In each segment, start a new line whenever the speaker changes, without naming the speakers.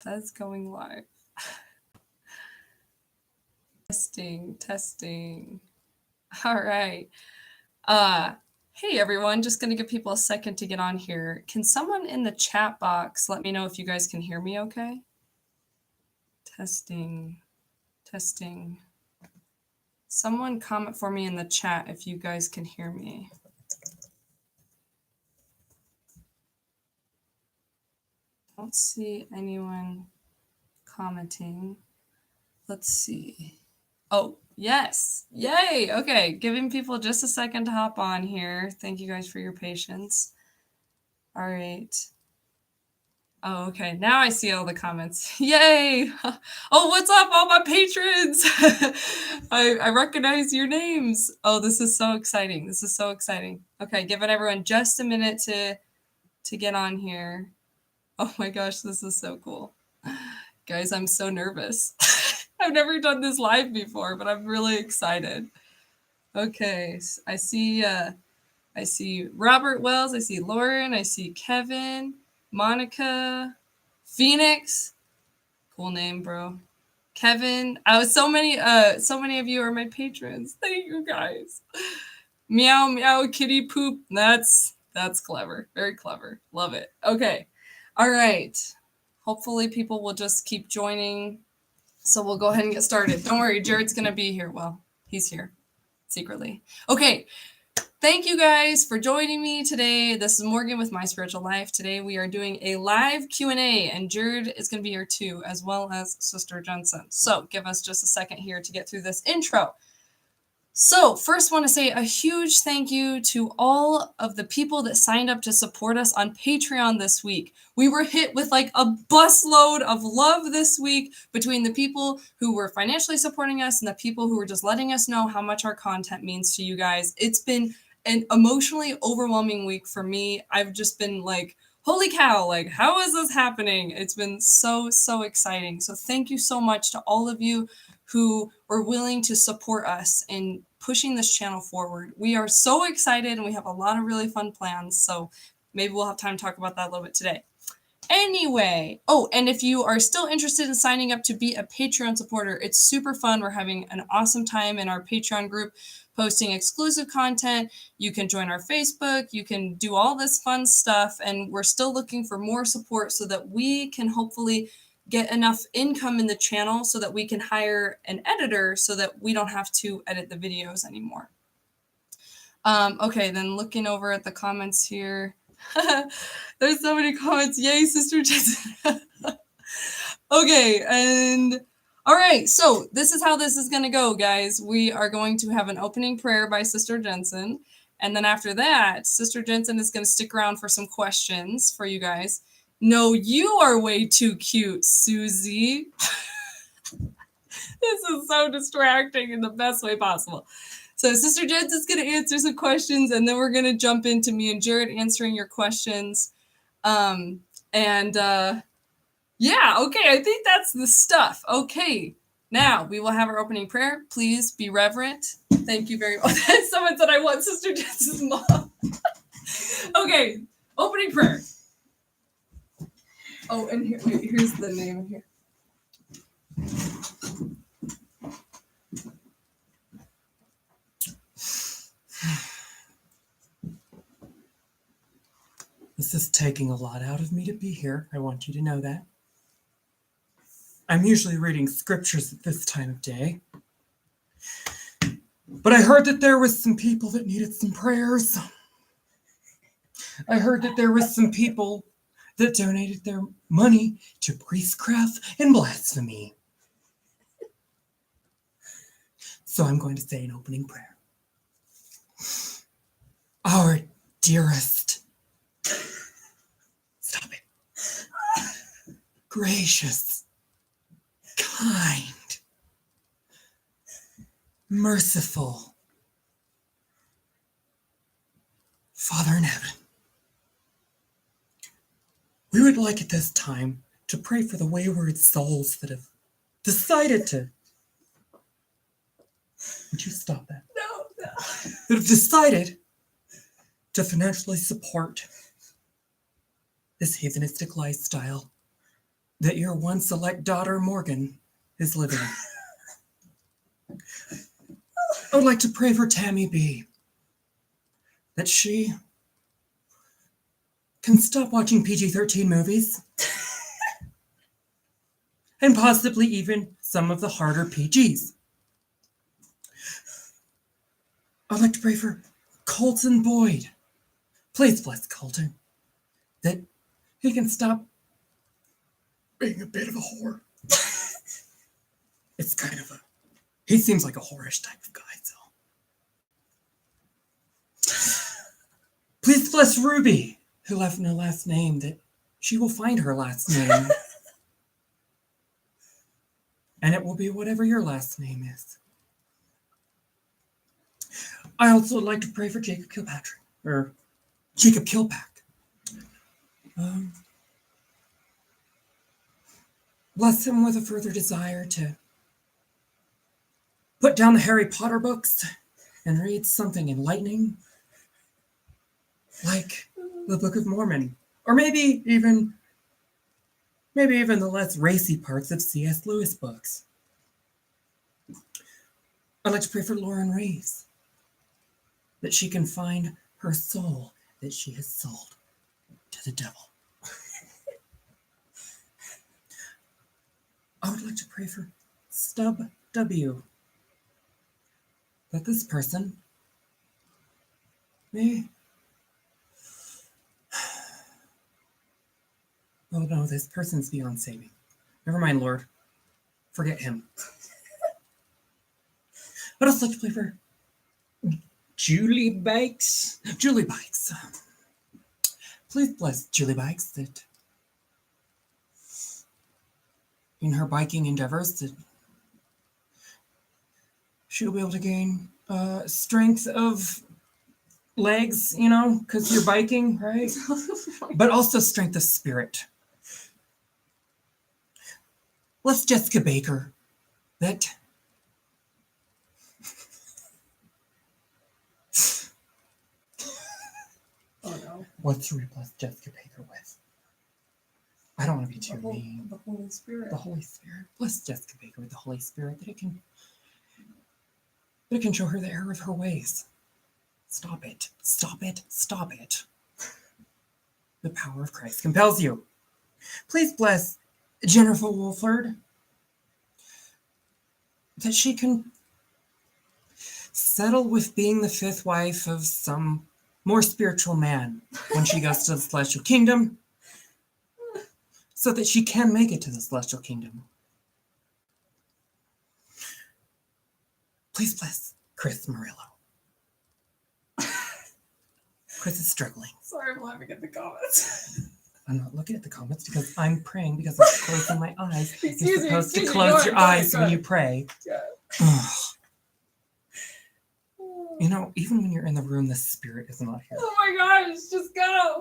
That's going live. Testing. All right. Hey everyone, just gonna give people a second to get on here. Can someone in the chat box let me know if you guys can hear me okay? Testing. Someone comment for me in the chat if you guys can hear me. Don't see anyone commenting. Let's see. Oh, yes. Yay. Okay. Giving people just a second to hop on here. Thank you guys for your patience. All right. Oh, okay. Now I see all the comments. Yay. Oh, what's up, all my patrons? I recognize your names. Oh, this is so exciting. Okay. Giving everyone just a minute to get on here. Oh my gosh, this is so cool. Guys, I'm so nervous. I've never done this live before, but I'm really excited. Okay, I see Robert Wells, I see Lauren, I see Kevin, Monica, Phoenix. Cool name, bro. Kevin. So many of you are my patrons. Thank you guys. Meow meow kitty poop. That's clever. Very clever. Love it. Okay. All right. Hopefully people will just keep joining. So we'll go ahead and get started. Don't worry, Jared's going to be here. Well, he's here secretly. Okay. Thank you guys for joining me today. This is Morgan with My Spiritual Life. Today we are doing a live Q&A, and Jared is going to be here too, as well as Sister Jensen. So give us just a second here to get through this intro. So first want to say a huge thank you to all of the people that signed up to support us on Patreon this week. We were hit with like a busload of love this week between the people who were financially supporting us and the people who were just letting us know how much our content means to you guys. It's been an emotionally overwhelming week for me. I've just been like, holy cow, like how is this happening? It's been so exciting. So thank you so much to all of you who were willing to support us in pushing this channel forward. We are so excited and we have a lot of really fun plans. So maybe we'll have time to talk about that a little bit today. Anyway, oh, and if you are still interested in signing up to be a Patreon supporter, it's super fun. We're having an awesome time in our Patreon group, posting exclusive content. You can join our Facebook. You can do all this fun stuff. And we're still looking for more support so that we can hopefully get enough income in the channel so that we can hire an editor so that we don't have to edit the videos anymore. Okay, then looking over at the comments here. There's so many comments. Yay, Sister Jensen. Okay, and all right, so this is how this is going to go, guys. We are going to have an opening prayer by Sister Jensen. And then after that, Sister Jensen is going to stick around for some questions for you guys. No, you are way too cute, Susie. This is so distracting in the best way possible. So Sister Jensen's going to answer some questions, and then we're going to jump into me and Jared answering your questions. Yeah, okay, I think that's the stuff. Okay, now we will have our opening prayer. Please be reverent. Thank you very much. Someone said I want Sister Jensen's mom. Okay, opening prayer. Oh, and here's the name here.
This is taking a lot out of me to be here. I want you to know that. I'm usually reading scriptures at this time of day. But I heard that there was some people that needed some prayers. I heard that there was some people that donated their money to priestcraft and blasphemy. So I'm going to say an opening prayer. Our dearest, stop it, gracious, kind, merciful Father in heaven, we would like at this time to pray for the wayward souls that have decided to... Would you stop that?
No.
That have decided to financially support this heathenistic lifestyle. that your once elect daughter, Morgan, is living. I would like to pray for Tammy B, that she can stop watching PG-13 movies and possibly even some of the harder PGs. I'd like to pray for Colton Boyd. Please bless Colton, that he can stop being a bit of a whore. It's kind of he seems like a whorish type of guy, so. Please bless Ruby, who left no last name, that she will find her last name. And it will be whatever your last name is. I also would like to pray for Jacob Kilpatrick, or Jacob Kilpack. Bless him with a further desire to put down the Harry Potter books and read something enlightening, like the Book of Mormon, or maybe even the less racy parts of C.S. Lewis books. I'd like to pray for Lauren Reeves, that she can find her soul that she has sold to the devil. I would like to pray for Stub W, that this person may... Oh no, this person's beyond saving. Never mind, Lord. Forget him. I'd also like to pray for Julie Bikes. Julie Bikes. Please bless Julie Bikes, that in her biking endeavors that she'll be able to gain strength of legs, you know, because you're biking, right? But also strength of spirit. Bless Jessica Baker, that
oh no.
What should we bless Jessica Baker with? I don't want to be too mean.
The Holy Spirit.
The Holy Spirit. Bless Jessica Baker with the Holy Spirit, that it can show her the error of her ways. Stop it. Stop it. Stop it. The power of Christ compels you. Please bless Jennifer Wolford, that she can settle with being the fifth wife of some more spiritual man when she goes to the celestial kingdom, so that she can make it to the celestial kingdom. Please bless Chris Murillo. Chris is struggling.
Sorry, I'm laughing at the comments.
I'm not looking at the comments because I'm praying because I'm closing my eyes. You're supposed to close your
Go ahead,
eyes when you pray.
Yeah.
You know, even when you're in the room, the spirit is not here.
Oh my gosh, just go.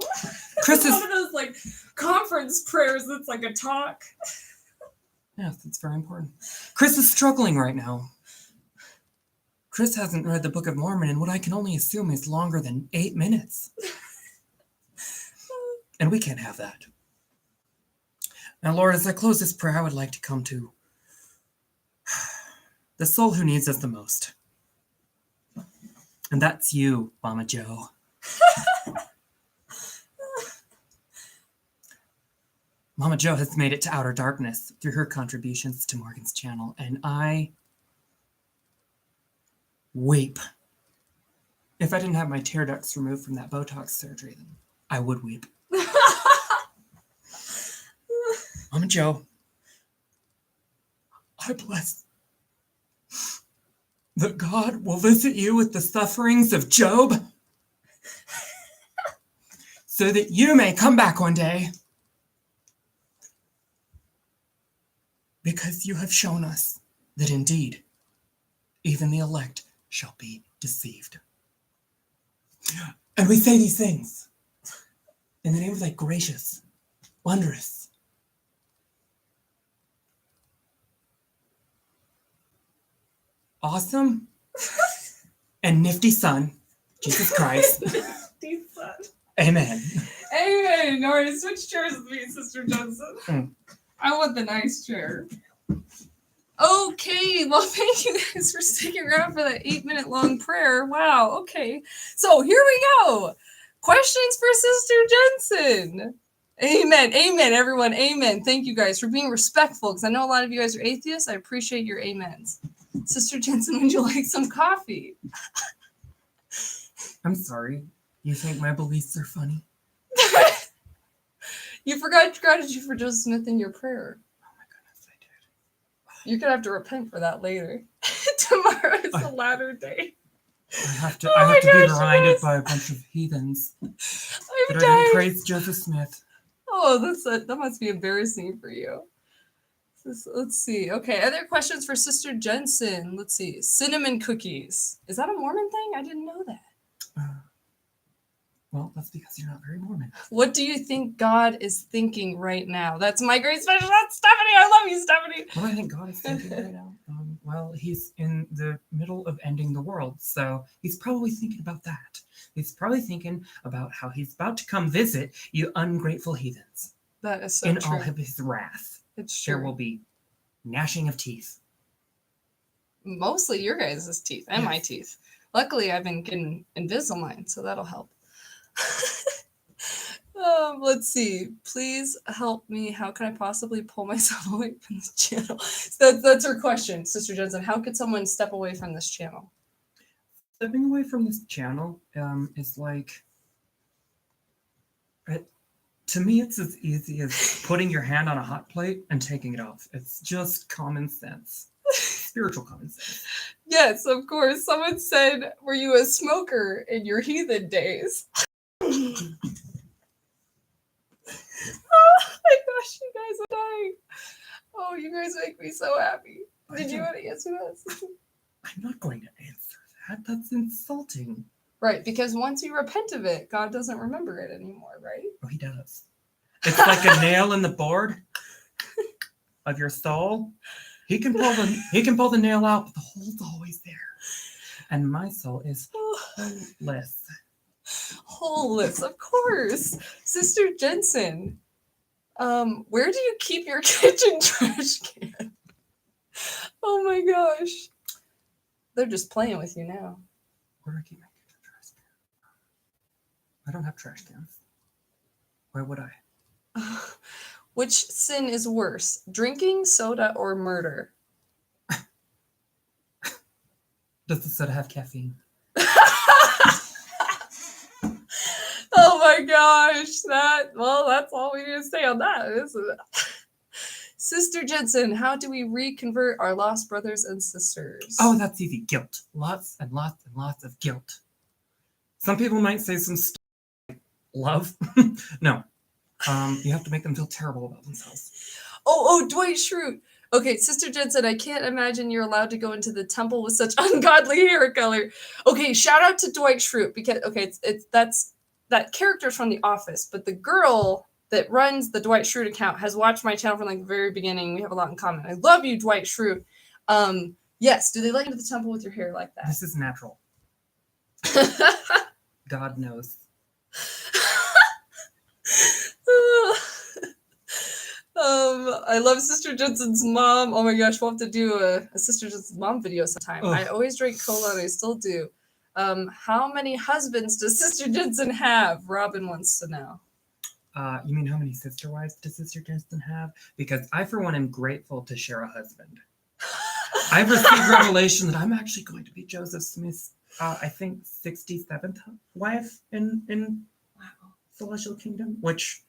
Chris
It's
is...
one of those like conference prayers that's like a talk.
Yes, it's very important. Chris is struggling right now. Chris hasn't read the Book of Mormon in what I can only assume is longer than 8 minutes. And we can't have that. Now, Lord, as I close this prayer, I would like to come to the soul who needs us the most. And that's you, Mama Joe. Mama Joe has made it to outer darkness through her contributions to Morgan's channel, and I weep. If I didn't have my tear ducts removed from that Botox surgery, then I would weep. Mama Joe, I bless that God will visit you with the sufferings of Job so that you may come back one day, because you have shown us that indeed even the elect shall be deceived. And we say these things in the name of thy gracious, wondrous, awesome, and nifty Son, Jesus Christ.
Nifty Son.
Amen.
Amen. All right, switch chairs with me, Sister Johnson. I want the nice chair. Okay, well, thank you guys for sticking around for that 8-minute long prayer. Wow, okay. So here we go. Questions for Sister Jensen. Amen, amen, everyone, amen. Thank you guys for being respectful, because I know a lot of you guys are atheists. I appreciate your amens. Sister Jensen, would you like some coffee?
I'm sorry. You think my beliefs are funny?
You forgot gratitude for Joseph Smith in your prayer.
Oh my goodness, I did.
You're going to have to repent for that later. Tomorrow is a latter day.
I have to be reminded by a bunch of heathens
I'm
that I
dying.
didn't praise Joseph Smith.
Oh, that must be embarrassing for you. Let's see. Okay, other questions for Sister Jensen. Let's see. Cinnamon cookies. Is that a Mormon thing? I didn't know that.
Well, that's because you're not very Mormon.
What do you think God is thinking right now? That's my great special. That's Stephanie. I love you, Stephanie.
What do I think God is thinking right now? Well, he's in the middle of ending the world, so he's probably thinking about that. He's probably thinking about how he's about to come visit you ungrateful heathens.
That is so
in
true.
all of his wrath.
It's true.
There will be gnashing of teeth.
Mostly your guys' teeth and my
Yes.
teeth. Luckily, I've been getting Invisalign, so that'll help. Let's see. Please help me. How can I possibly pull myself away from this channel? That's her question, Sister Jensen. How could someone step away from this channel?
Stepping away from this channel is like... to me, it's as easy as putting your hand on a hot plate and taking it off. It's just common sense. Spiritual common sense.
Yes, of course. Someone said, were you a smoker in your heathen days? Oh my gosh, you guys are dying. Oh, you guys make me so happy. Did you want to answer this?
I'm not going to answer that. That's insulting.
Right, because once you repent of it, God doesn't remember it anymore, right?
Oh, he does. It's like a nail in the board of your soul. He can pull the nail out, but the hole's always there. And my soul is holeless.
Holeless, of course. Sister Jensen, where do you keep your kitchen trash can? Oh my gosh. They're just playing with you now.
Where do I keep my kitchen trash can? I don't have trash cans. Where would I?
Which sin is worse, drinking, soda, or murder?
Does the soda have caffeine?
Oh my gosh, that's all we need to say on that, isn't it? Sister Jensen, how do we reconvert our lost brothers and sisters?
Oh, that's easy. Guilt. Lots and lots and lots of guilt. Some people might say some stuff like love. No. You have to make them feel terrible about themselves.
Oh, Dwight Schrute. Okay, Sister Jensen, I can't imagine you're allowed to go into the temple with such ungodly hair color. Okay, shout out to Dwight Schrute, because that character's from The Office, but the girl that runs the Dwight Schrute account has watched my channel from like the very beginning. We have a lot in common. I love you, Dwight Schrute. Yes, do they let you into the temple with your hair like that?
This is natural. God knows.
I love Sister Jensen's mom. Oh my gosh, we'll have to do a Sister Jensen's mom video sometime. I always drink cola and I still do. How many husbands does Sister Jensen have? Robin wants to know.
You mean how many sister wives does Sister Jensen have? Because I, for one, am grateful to share a husband. I've received revelation that I'm actually going to be Joseph Smith's, I think, 67th wife in Celestial Kingdom, which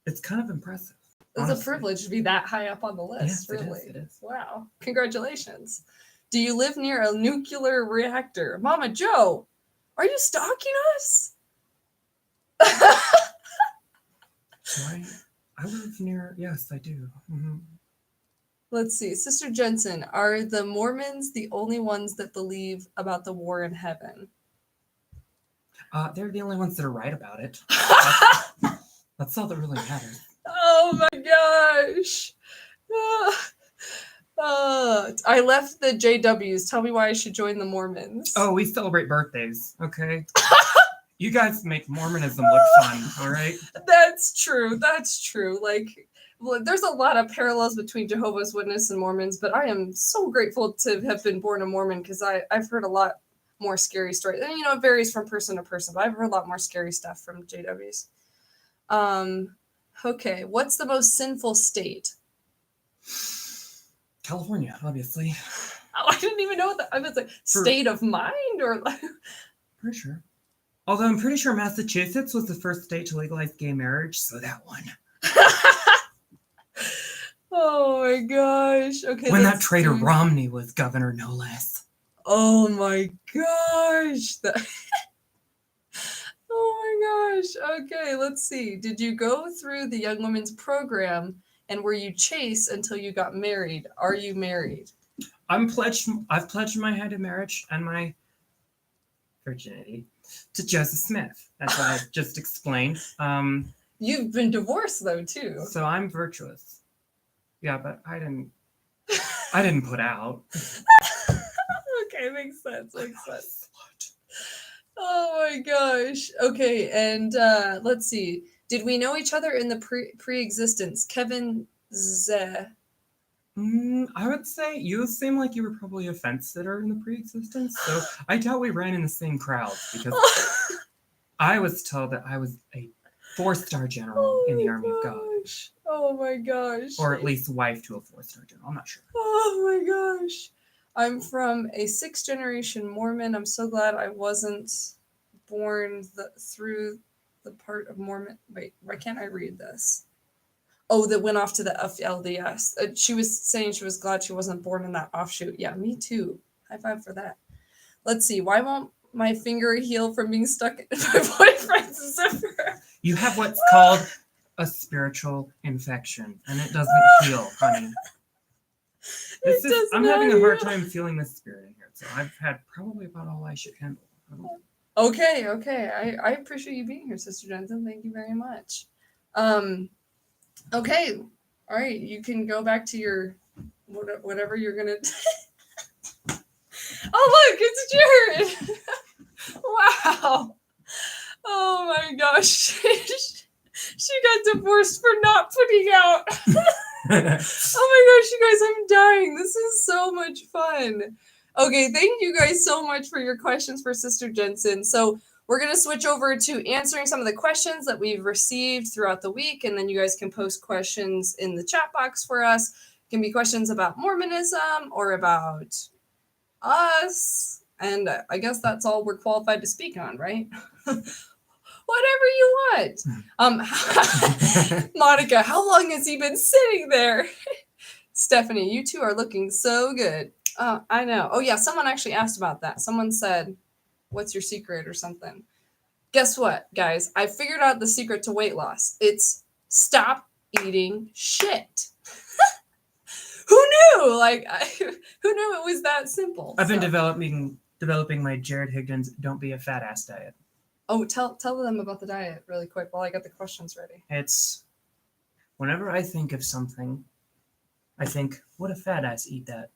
it's kind of impressive.
It's a privilege to be that high up on the list,
yes,
really.
It is.
Wow. Congratulations. Do you live near a nuclear reactor? Mama Joe, are you stalking us?
I live near, yes, I do. Mm-hmm.
Let's see. Sister Jensen, are the Mormons the only ones that believe about the war in heaven?
They're the only ones that are right about it. That's all that really matters.
Oh my gosh. I left the JWs. Tell me why I should join the Mormons.
Oh, we celebrate birthdays, okay? You guys make Mormonism look fun, all right?
That's true. That's true. Like well, there's a lot of parallels between Jehovah's Witness and Mormons, but I am so grateful to have been born a Mormon because I've heard a lot more scary stories. And, you know, it varies from person to person, but I've heard a lot more scary stuff from JWs. Okay, what's the most sinful state?
California, obviously.
Oh, I didn't even know what that. I was like, state of mind or like.
Pretty sure. Although I'm pretty sure Massachusetts was the first state to legalize gay marriage, so that one.
Oh my gosh. Okay.
When that traitor Romney was governor, no less.
Oh my gosh. Oh my gosh. Okay, let's see. Did you go through the Young Women's program and were you chaste until you got married? Are you married? I've
pledged my hand in marriage and my virginity to Joseph Smith, as I just explained.
You've been divorced though too.
So I'm virtuous. Yeah, but I didn't put out.
Okay, makes sense. Oh my gosh. Okay, and let's see. Did we know each other in the pre-existence? Kevin Z.
I would say you seem like you were probably a fence sitter in the pre-existence, so I doubt we ran in the same crowd because I was told that I was a 4-star general in the Army of God.
Oh my gosh.
Or at least wife to a 4-star general. I'm not sure.
Oh my gosh. I'm from a 6th generation Mormon. I'm so glad I wasn't born through the part of Mormon. Wait, why can't I read this? Oh, that went off to the FLDS. She was saying she was glad she wasn't born in that offshoot. Yeah, me too. High five for that. Let's see. Why won't my finger heal from being stuck in my boyfriend's zipper?
You have what's called a spiritual infection, and it doesn't heal, honey. I'm having a hard time feeling the spirit in here, so I've had probably about all I should handle.
Okay. I appreciate you being here, Sister Jensen. Thank you very much. Okay. All right. You can go back to your whatever you're gonna. Oh look, it's Jared. Wow. Oh my gosh. She got divorced for not putting out. Oh my gosh, you guys, I'm dying. This is so much fun. Okay, thank you guys so much for your questions for Sister Jensen. So we're going to switch over to answering some of the questions that we've received throughout the week, and then you guys can post questions in the chat box for us. It can be questions about Mormonism or about us, and I guess that's all we're qualified to speak on, right? Whatever you want. Monica, how long has he been sitting there? Stephanie, you two are looking so good. I know. Oh yeah, someone actually asked about that. Someone said, what's your secret or something? Guess what, guys? I figured out the secret to weight loss. It's stop eating shit. Who knew? Who knew it was that simple?
I've been developing my Jared Higgins don't be a fat ass diet.
Oh, tell them about the diet really quick while I got the questions ready.
It's whenever I think of something, I think, would a fat ass eat that?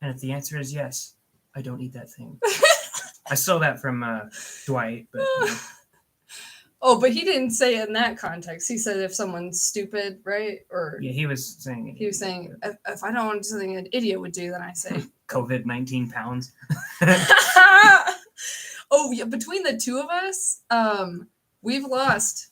And if the answer is yes, I don't eat that thing. I stole that from Dwight, but you know.
Oh, but he didn't say it in that context. He said if someone's stupid, right? Or
yeah, he was saying it.
He was saying if I don't want to do something an idiot would do, then I say
COVID 19 pounds.
Oh yeah, between the two of us, we've lost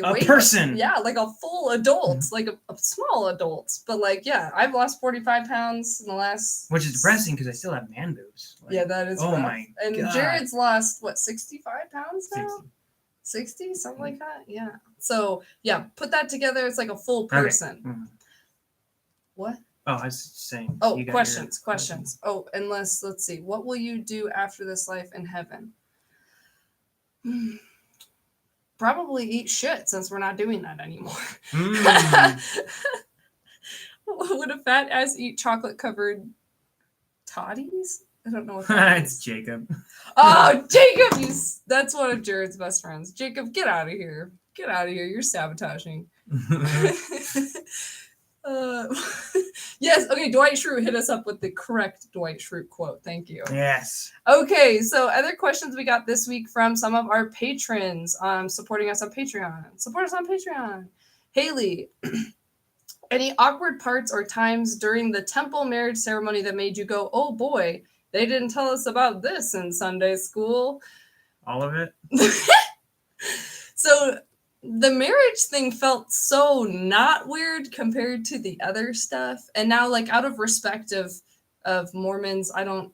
a person.
Yeah, like a full adult, like a small adult. But like, yeah, I've lost 45 pounds in the last.
Which is depressing because I still have man boobs.
Like, yeah, that is.
Oh
rough.
my
and
God.
Jared's lost what 65 pounds now. 60, something like that. Yeah. So yeah, put that together. It's like a full person.
Okay. Mm-hmm.
What?
Oh, I was just saying.
Oh, questions. Oh, let's see. What will you do after this life in heaven? Probably eat shit since we're not doing that anymore. Would a fat ass eat chocolate covered toddies? I don't know what that is.
It's Jacob.
Oh, Jacob! That's one of Jared's best friends. Jacob, get out of here. Get out of here. You're sabotaging. Yes. Okay. Dwight Schrute hit us up with the correct Dwight Schrute quote. Thank you.
Yes.
Okay. So other questions we got this week from some of our patrons supporting us on Patreon. Support us on Patreon. Haley, any awkward parts or times during the temple marriage ceremony that made you go, oh boy, they didn't tell us about this in Sunday school?
All of it.
So the marriage thing felt so not weird compared to the other stuff. And now, like, out of respect of Mormons, I don't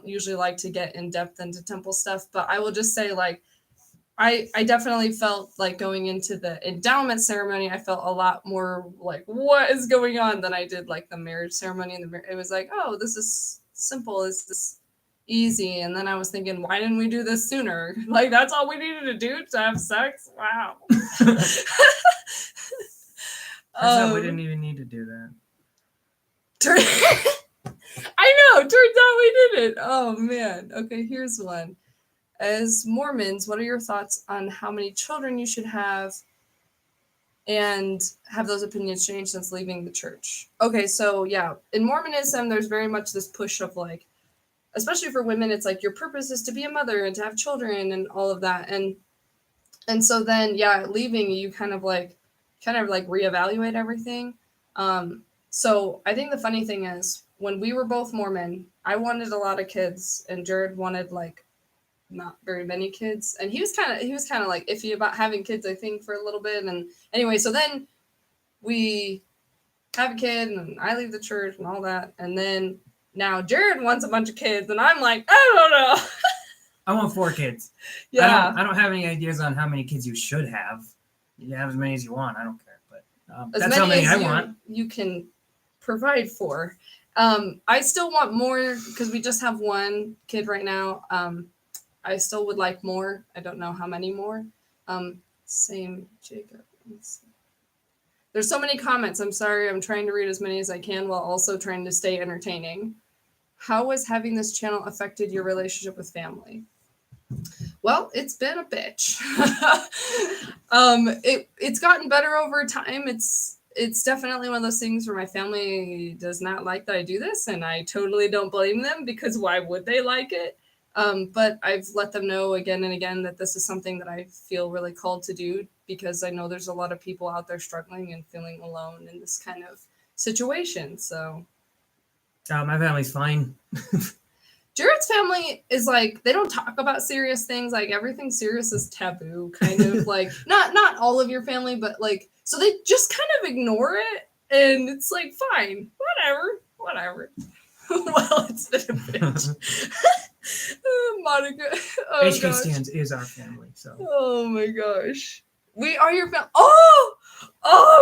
usually like to get in depth into temple stuff, but I will just say, like, I definitely felt like going into the endowment ceremony, I felt a lot more like, what is going on, than I did like the marriage ceremony. And it was like, oh, this is simple. This is easy. And then I was thinking, why didn't we do this sooner? Like, that's all we needed to do to have sex? Wow.
We didn't even need to do that.
I know. Turns out we didn't. Oh, man. Okay, here's one. As Mormons, what are your thoughts on how many children you should have, and have those opinions changed since leaving the church? Okay, so yeah, in Mormonism, there's very much this push of, like, especially for women, it's like your purpose is to be a mother and to have children and all of that. And so then, yeah, leaving, you kind of like reevaluate everything. So I think the funny thing is, when we were both Mormon, I wanted a lot of kids, and Jared wanted like not very many kids, and he was kind of like iffy about having kids, I think, for a little bit. And anyway, so then we have a kid, and I leave the church and all that, and then now Jared wants a bunch of kids, and I'm like, I don't know.
I want 4 kids.
Yeah.
I don't have any ideas on how many kids you should have. You can have as many as you want. I don't care, but that's how many I want.
You can provide for. I still want more because we just have one kid right now. I still would like more. I don't know how many more. Same, Jacob. There's so many comments. I'm sorry. I'm trying to read as many as I can while also trying to stay entertaining. How has having this channel affected your relationship with family? Well, it's been a bitch. It's gotten better over time. It's definitely one of those things where my family does not like that I do this, and I totally don't blame them, because why would they like it? But I've let them know again and again that this is something that I feel really called to do, because I know there's a lot of people out there struggling and feeling alone in this kind of situation. So
my family's fine.
Jared's family is like, they don't talk about serious things. Like, everything serious is taboo, kind of. Like, not all of your family, but like, so they just kind of ignore it, and it's like, fine, whatever. Well, it's been a bitch. Monica. Oh,
HK Stands is our family, so.
Oh my gosh. We are your family. Oh,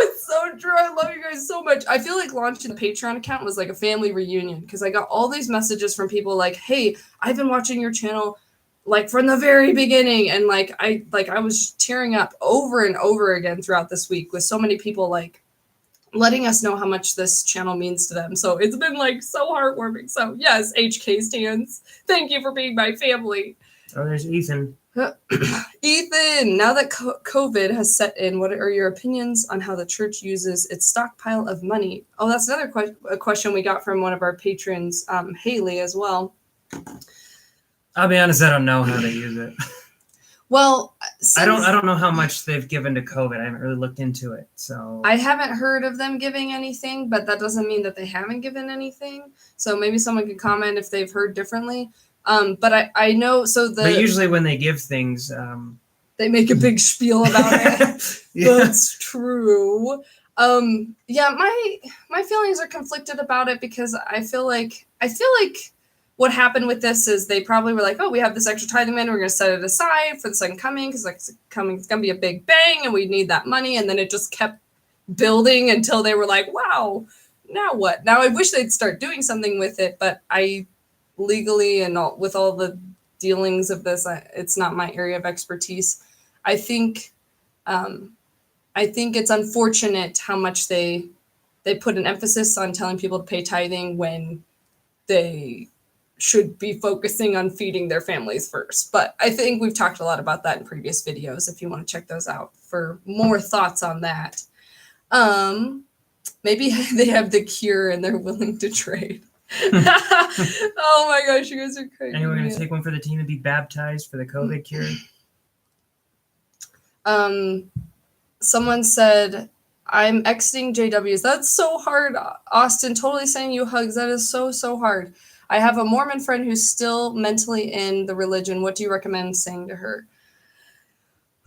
it's so true. I love you guys so much. I feel like launching the Patreon account was like a family reunion, because I got all these messages from people like, hey, I've been watching your channel like from the very beginning. And I was tearing up over and over again throughout this week with so many people like letting us know how much this channel means to them. So it's been like so heartwarming. So yes, HK Stands, thank you for being my family.
Oh, there's Ethan.
Ethan, now that COVID has set in, what are your opinions on how the church uses its stockpile of money? Oh, that's another question we got from one of our patrons, Haley, as well.
I'll be honest, I don't know how they use it.
Well,
I don't know how much they've given to COVID. I haven't really looked into it, so
I haven't heard of them giving anything, but that doesn't mean that they haven't given anything. So maybe someone could comment if they've heard differently. But I know, so
but usually when they give things,
they make a big spiel about it.
Yeah.
That's true. Yeah, my feelings are conflicted about it, because I feel like what happened with this is they probably were like, oh, we have this extra tithing money, we're going to set it aside for the second coming, because like it's going to be a big bang and we need that money. And then it just kept building until they were like, wow, now what? Now I wish they'd start doing something with it, but I legally and with all the dealings of this, it's not my area of expertise. I think it's unfortunate how much they put an emphasis on telling people to pay tithing when they should be focusing on feeding their families first. But I think we've talked a lot about that in previous videos, if you want to check those out for more thoughts on that. Maybe they have the cure and they're willing to trade. Oh my gosh, you guys are crazy.
Anyone going to take one for the team and be baptized for the COVID cure?
Someone said I'm exiting JWs. That's so hard, Austin. Totally sending you hugs. That is so, so hard. I have a Mormon friend who's still mentally in the religion. What do you recommend saying to her?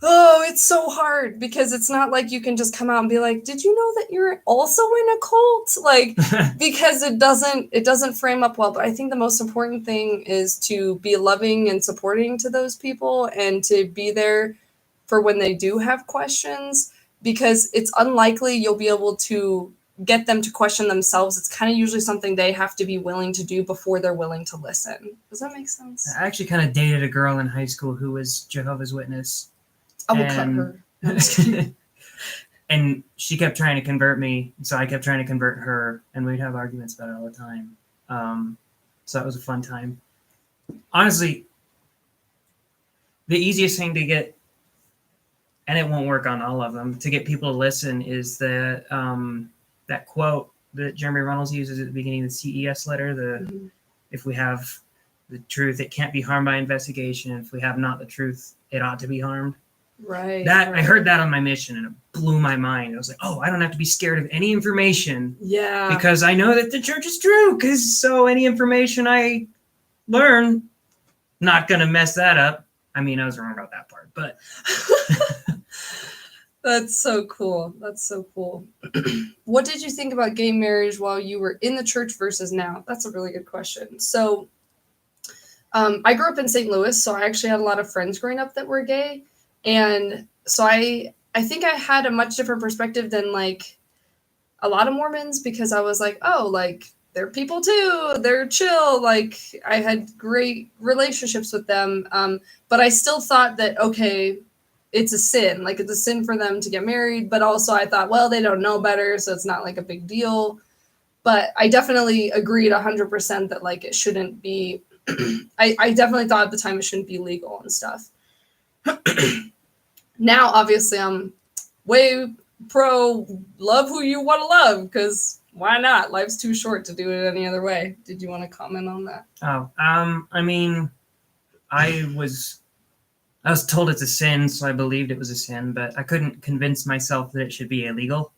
Oh, it's so hard because it's not like you can just come out and be like, did you know that you're also in a cult? Like, because it doesn't frame up well. But I think the most important thing is to be loving and supporting to those people and to be there for when they do have questions, because it's unlikely you'll be able to get them to question themselves. It's kind of usually something they have to be willing to do before they're willing to listen. Does that make sense?
I actually kind of dated a girl in high school who was Jehovah's Witness.
I will cut her. No, I'm just kidding.
And she kept trying to convert me, so I kept trying to convert her, and we'd have arguments about it all the time. So that was a fun time. Honestly, the easiest thing to get, and it won't work on all of them, to get people to listen is that quote that Jeremy Runnels uses at the beginning of the CES letter, if we have the truth, it can't be harmed by investigation. If we have not the truth, it ought to be harmed.
Right.
I heard that on my mission, and it blew my mind. I was like, oh, I don't have to be scared of any information.
Yeah.
Because I know that the church is true. So any information I learn, not going to mess that up. I mean, I was wrong about that part, but.
That's so cool. That's so cool. What did you think about gay marriage while you were in the church versus now? That's a really good question. So I grew up in St. Louis, so I actually had a lot of friends growing up that were gay. And so I think I had a much different perspective than like a lot of Mormons, because I was like, oh, like they're people too. They're chill. Like I had great relationships with them. But I still thought that, okay, it's a sin. Like it's a sin for them to get married. But also I thought, well, they don't know better, so it's not like a big deal. But I definitely agreed 100% that like it shouldn't be. I definitely thought at the time it shouldn't be legal and stuff. Now, obviously, I'm way pro love who you want to love, because why not? Life's too short to do it any other way. Did you want to comment on that?
Oh, I mean, I was told it's a sin, so I believed it was a sin, but I couldn't convince myself that it should be illegal.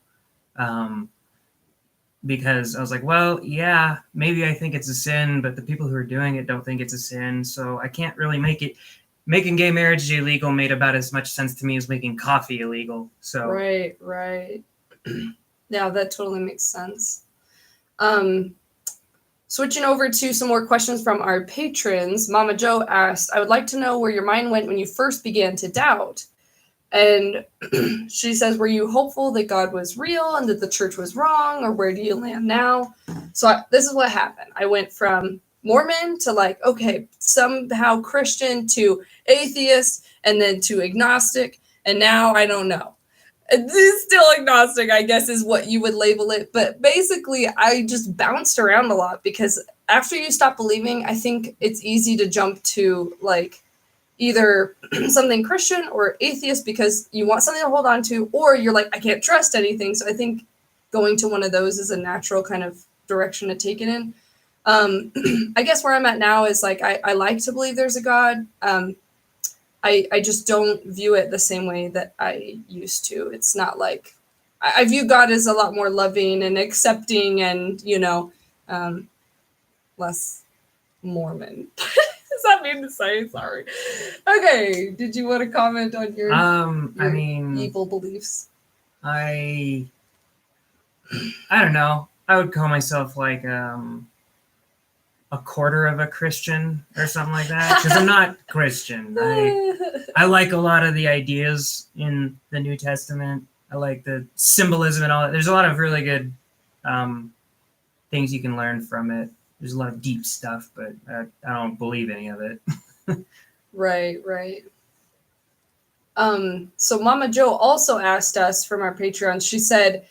Because I was like, well, yeah, maybe I think it's a sin, but the people who are doing it don't think it's a sin, so I can't really make it. Making gay marriage illegal made about as much sense to me as making coffee illegal. So
Right. Yeah, that totally makes sense. Switching over to some more questions from our patrons, Mama Joe asked, I would like to know where your mind went when you first began to doubt. And she says, were you hopeful that God was real and that the church was wrong, or where do you land now? So this is what happened. I went from Mormon to like, okay, somehow Christian to atheist, and then to agnostic, and now I don't know. It's still agnostic, I guess, is what you would label it. But basically, I just bounced around a lot, because after you stop believing, I think it's easy to jump to like either something Christian or atheist because you want something to hold on to, or you're like, I can't trust anything. So I think going to one of those is a natural kind of direction to take it in. I guess where I'm at now is like, I like to believe there's a God. I just don't view it the same way that I used to. It's not like, I view God as a lot more loving and accepting and, less Mormon. Does that mean to say? Sorry. Okay. Did you want to comment on your evil beliefs?
I don't know. I would call myself like a quarter of a Christian or something like that, because I'm not Christian. I like a lot of the ideas in the New Testament. I like the symbolism and all that. There's a lot of really good things you can learn from it. There's a lot of deep stuff, but I don't believe any of it.
Right. So Mama Joe also asked us from our Patreon, she said,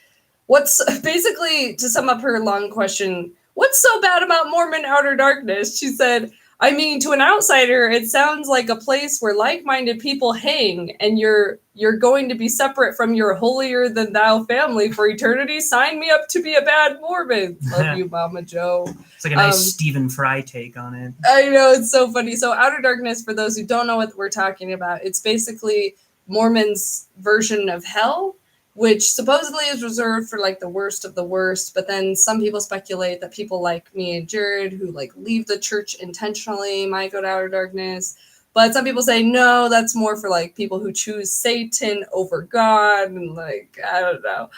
what's basically, to sum up her long question, what's so bad about Mormon outer darkness? She said, I mean, to an outsider, it sounds like a place where like-minded people hang, and you're going to be separate from your holier-than-thou family for eternity. Sign me up to be a bad Mormon. Love you, Mama Joe.
It's like a nice Stephen Fry take on it.
I know, it's so funny. So outer darkness, for those who don't know what we're talking about, it's basically Mormons' version of hell, which supposedly is reserved for like the worst of the worst. But then some people speculate that people like me and Jared who like leave the church intentionally might go to outer darkness. But some people say, no, that's more for like people who choose Satan over God. And like, I don't know.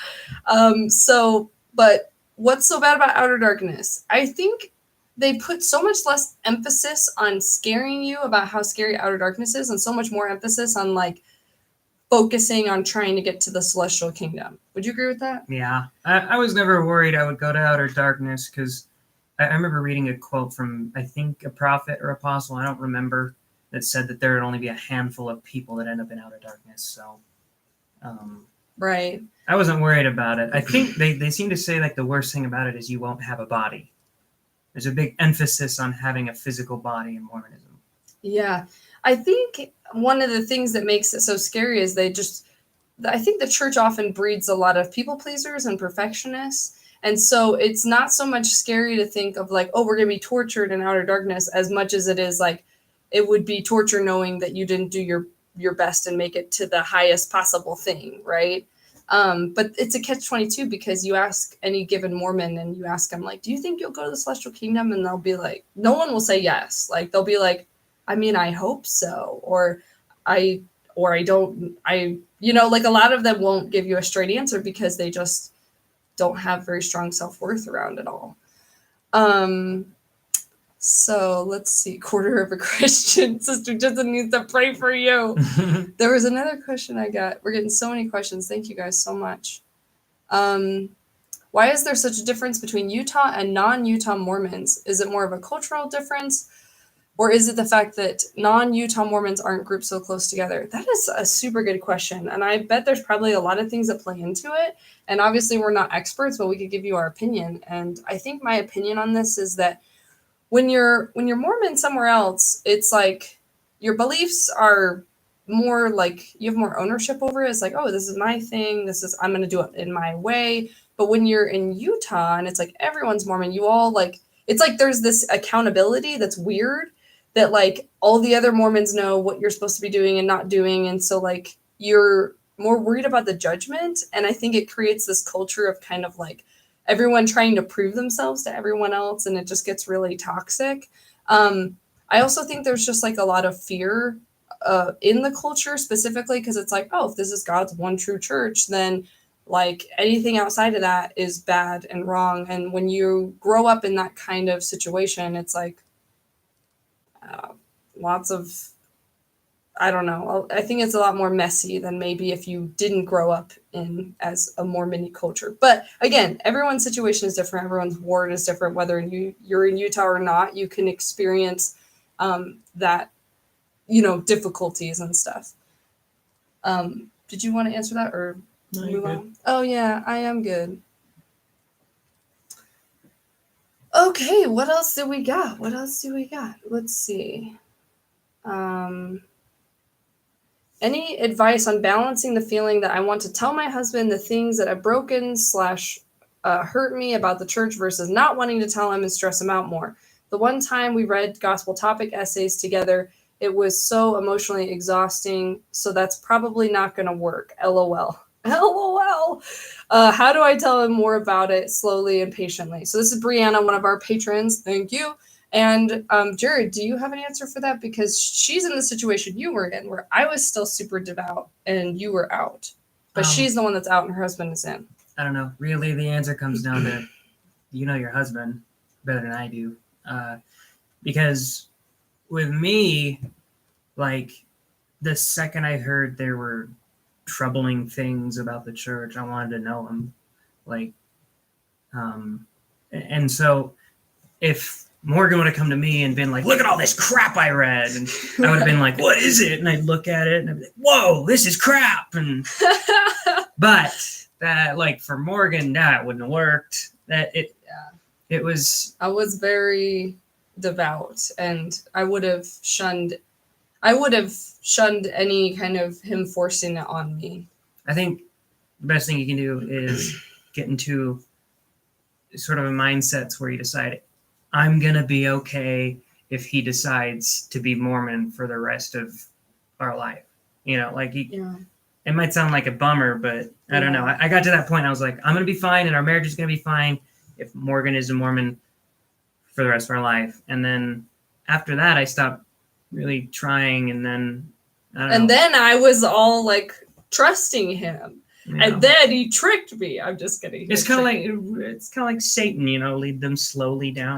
But what's so bad about outer darkness? I think they put so much less emphasis on scaring you about how scary outer darkness is, and so much more emphasis on like focusing on trying to get to the celestial kingdom. Would you agree with that?
Yeah. I was never worried I would go to outer darkness because I remember reading a quote from, I think, a prophet or apostle, I don't remember, that said that there would only be a handful of people that end up in outer darkness. So,
right.
I wasn't worried about it. I think they seem to say like the worst thing about it is you won't have a body. There's a big emphasis on having a physical body in Mormonism.
Yeah. I think one of the things that makes it so scary is I think the church often breeds a lot of people pleasers and perfectionists. And so it's not so much scary to think of like, oh, we're going to be tortured in outer darkness as much as it is like, it would be torture knowing that you didn't do your best and make it to the highest possible thing. Right. But it's a catch-22 because you ask any given Mormon and you ask them like, do you think you'll go to the celestial kingdom? And they'll be like, no one will say yes. Like they'll be like, I mean, I hope so. Or I don't, like a lot of them won't give you a straight answer because they just don't have very strong self-worth around it all. So let's see. Quarter of a Christian. Sister Jensen needs to pray for you. There was another question I got. We're getting so many questions. Thank you guys so much. Why is there such a difference between Utah and non-Utah Mormons? Is it more of a cultural difference? Or is it the fact that non-Utah Mormons aren't grouped so close together? That is a super good question. And I bet there's probably a lot of things that play into it. And obviously we're not experts, but we could give you our opinion. And I think my opinion on this is that when you're Mormon somewhere else, it's like your beliefs are more like you have more ownership over it. It's like, oh, this is my thing. I'm going to do it in my way. But when you're in Utah and it's like everyone's Mormon, you all like, it's like there's this accountability that's weird that like all the other Mormons know what you're supposed to be doing and not doing. And so like you're more worried about the judgment. And I think it creates this culture of kind of like everyone trying to prove themselves to everyone else. And it just gets really toxic. I also think there's just like a lot of fear in the culture specifically because it's like, oh, if this is God's one true church, then like anything outside of that is bad and wrong. And when you grow up in that kind of situation, it's like lots of, I don't know. I think it's a lot more messy than maybe if you didn't grow up in as a Mormon culture. But again, everyone's situation is different. Everyone's ward is different. Whether you're in Utah or not, you can experience that, difficulties and stuff. Did you want to answer that or move on? Oh yeah, I am good. Okay, what else do we got? Let's see. Any advice on balancing the feeling that I want to tell my husband the things that have broken / hurt me about the church versus not wanting to tell him and stress him out more? The one time we read gospel topic essays together, it was so emotionally exhausting. So that's probably not going to work. LOL. LOL. How do I tell him more about it slowly and patiently? So this is Brianna, one of our patrons. Thank you. And Jared, do you have an answer for that? Because she's in the situation you were in, where I was still super devout and you were out. But she's the one that's out and her husband is in.
I don't know. Really, the answer comes down to your husband better than I do. Because with me, like, the second I heard there were troubling things about the church, I wanted to know him. Like, and so if Morgan would have come to me and been like, look at all this crap I read, and I would have been like, what is it? And I'd look at it and I'd be like, whoa, this is crap. And but that, like, for Morgan, that wouldn't have worked. It was,
I was very devout, and I would have shunned any kind of him forcing it on me.
I think the best thing you can do is get into sort of a mindset where you decide, I'm going to be okay if he decides to be Mormon for the rest of our life. And it might sound like a bummer, but I don't know. I got to that point. I was like, I'm going to be fine, and our marriage is going to be fine if Morgan is a Mormon for the rest of our life. And then after that, I stopped really trying, and then I don't know.
And then I was all like trusting him.
Yeah.
And then he tricked me. I'm just kidding.
It's kind of like Satan, lead them slowly down.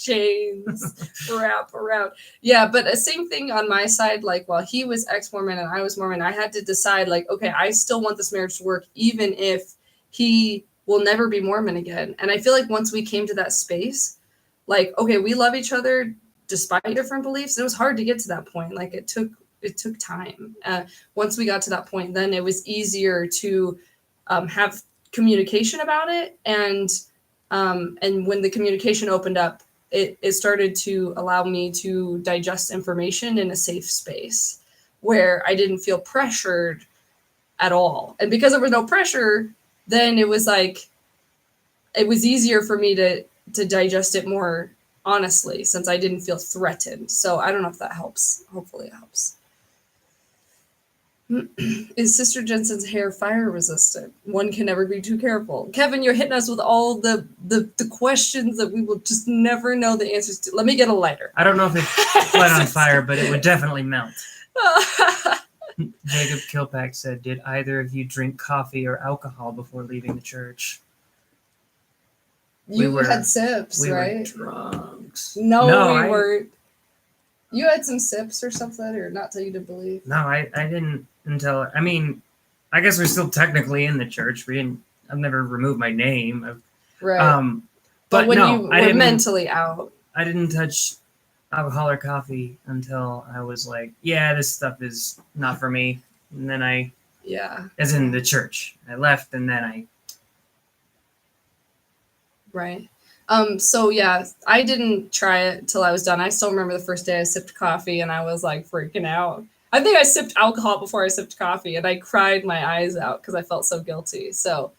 Chains wrap around. Yeah, but same thing on my side. Like while he was ex-Mormon and I was Mormon, I had to decide like, okay, I still want this marriage to work, even if he will never be Mormon again. And I feel like once we came to that space, like, okay, we love each other despite different beliefs. It was hard to get to that point. Like it took time. Once we got to that point, then it was easier to have communication about it. And when the communication opened up, it started to allow me to digest information in a safe space where I didn't feel pressured at all. And because there was no pressure, then it was like, it was easier for me to digest it more honestly, since I didn't feel threatened. So I don't know if that helps. Hopefully it helps. Is Sister Jensen's hair fire resistant? One can never be too careful. Kevin, you're hitting us with all the questions that we will just never know the answers to. Let me get a lighter.
I don't know if it's light on fire, but it would definitely melt. Jacob Kilpack said, did either of you drink coffee or alcohol before leaving the church?
You had sips, right?
We were drunks.
No, we weren't. You had some sips or something, or not till you didn't believe?
No, I didn't until, I mean, I guess we're still technically in the church. I've never removed my name.
Right. But when you were mentally out. I
didn't touch alcohol or coffee until I was like, yeah, this stuff is not for me. And then as in the church, I left, and then
Right. So yeah, I didn't try it till I was done. I still remember the first day I sipped coffee and I was like freaking out. I think I sipped alcohol before I sipped coffee, and I cried my eyes out because I felt so guilty. So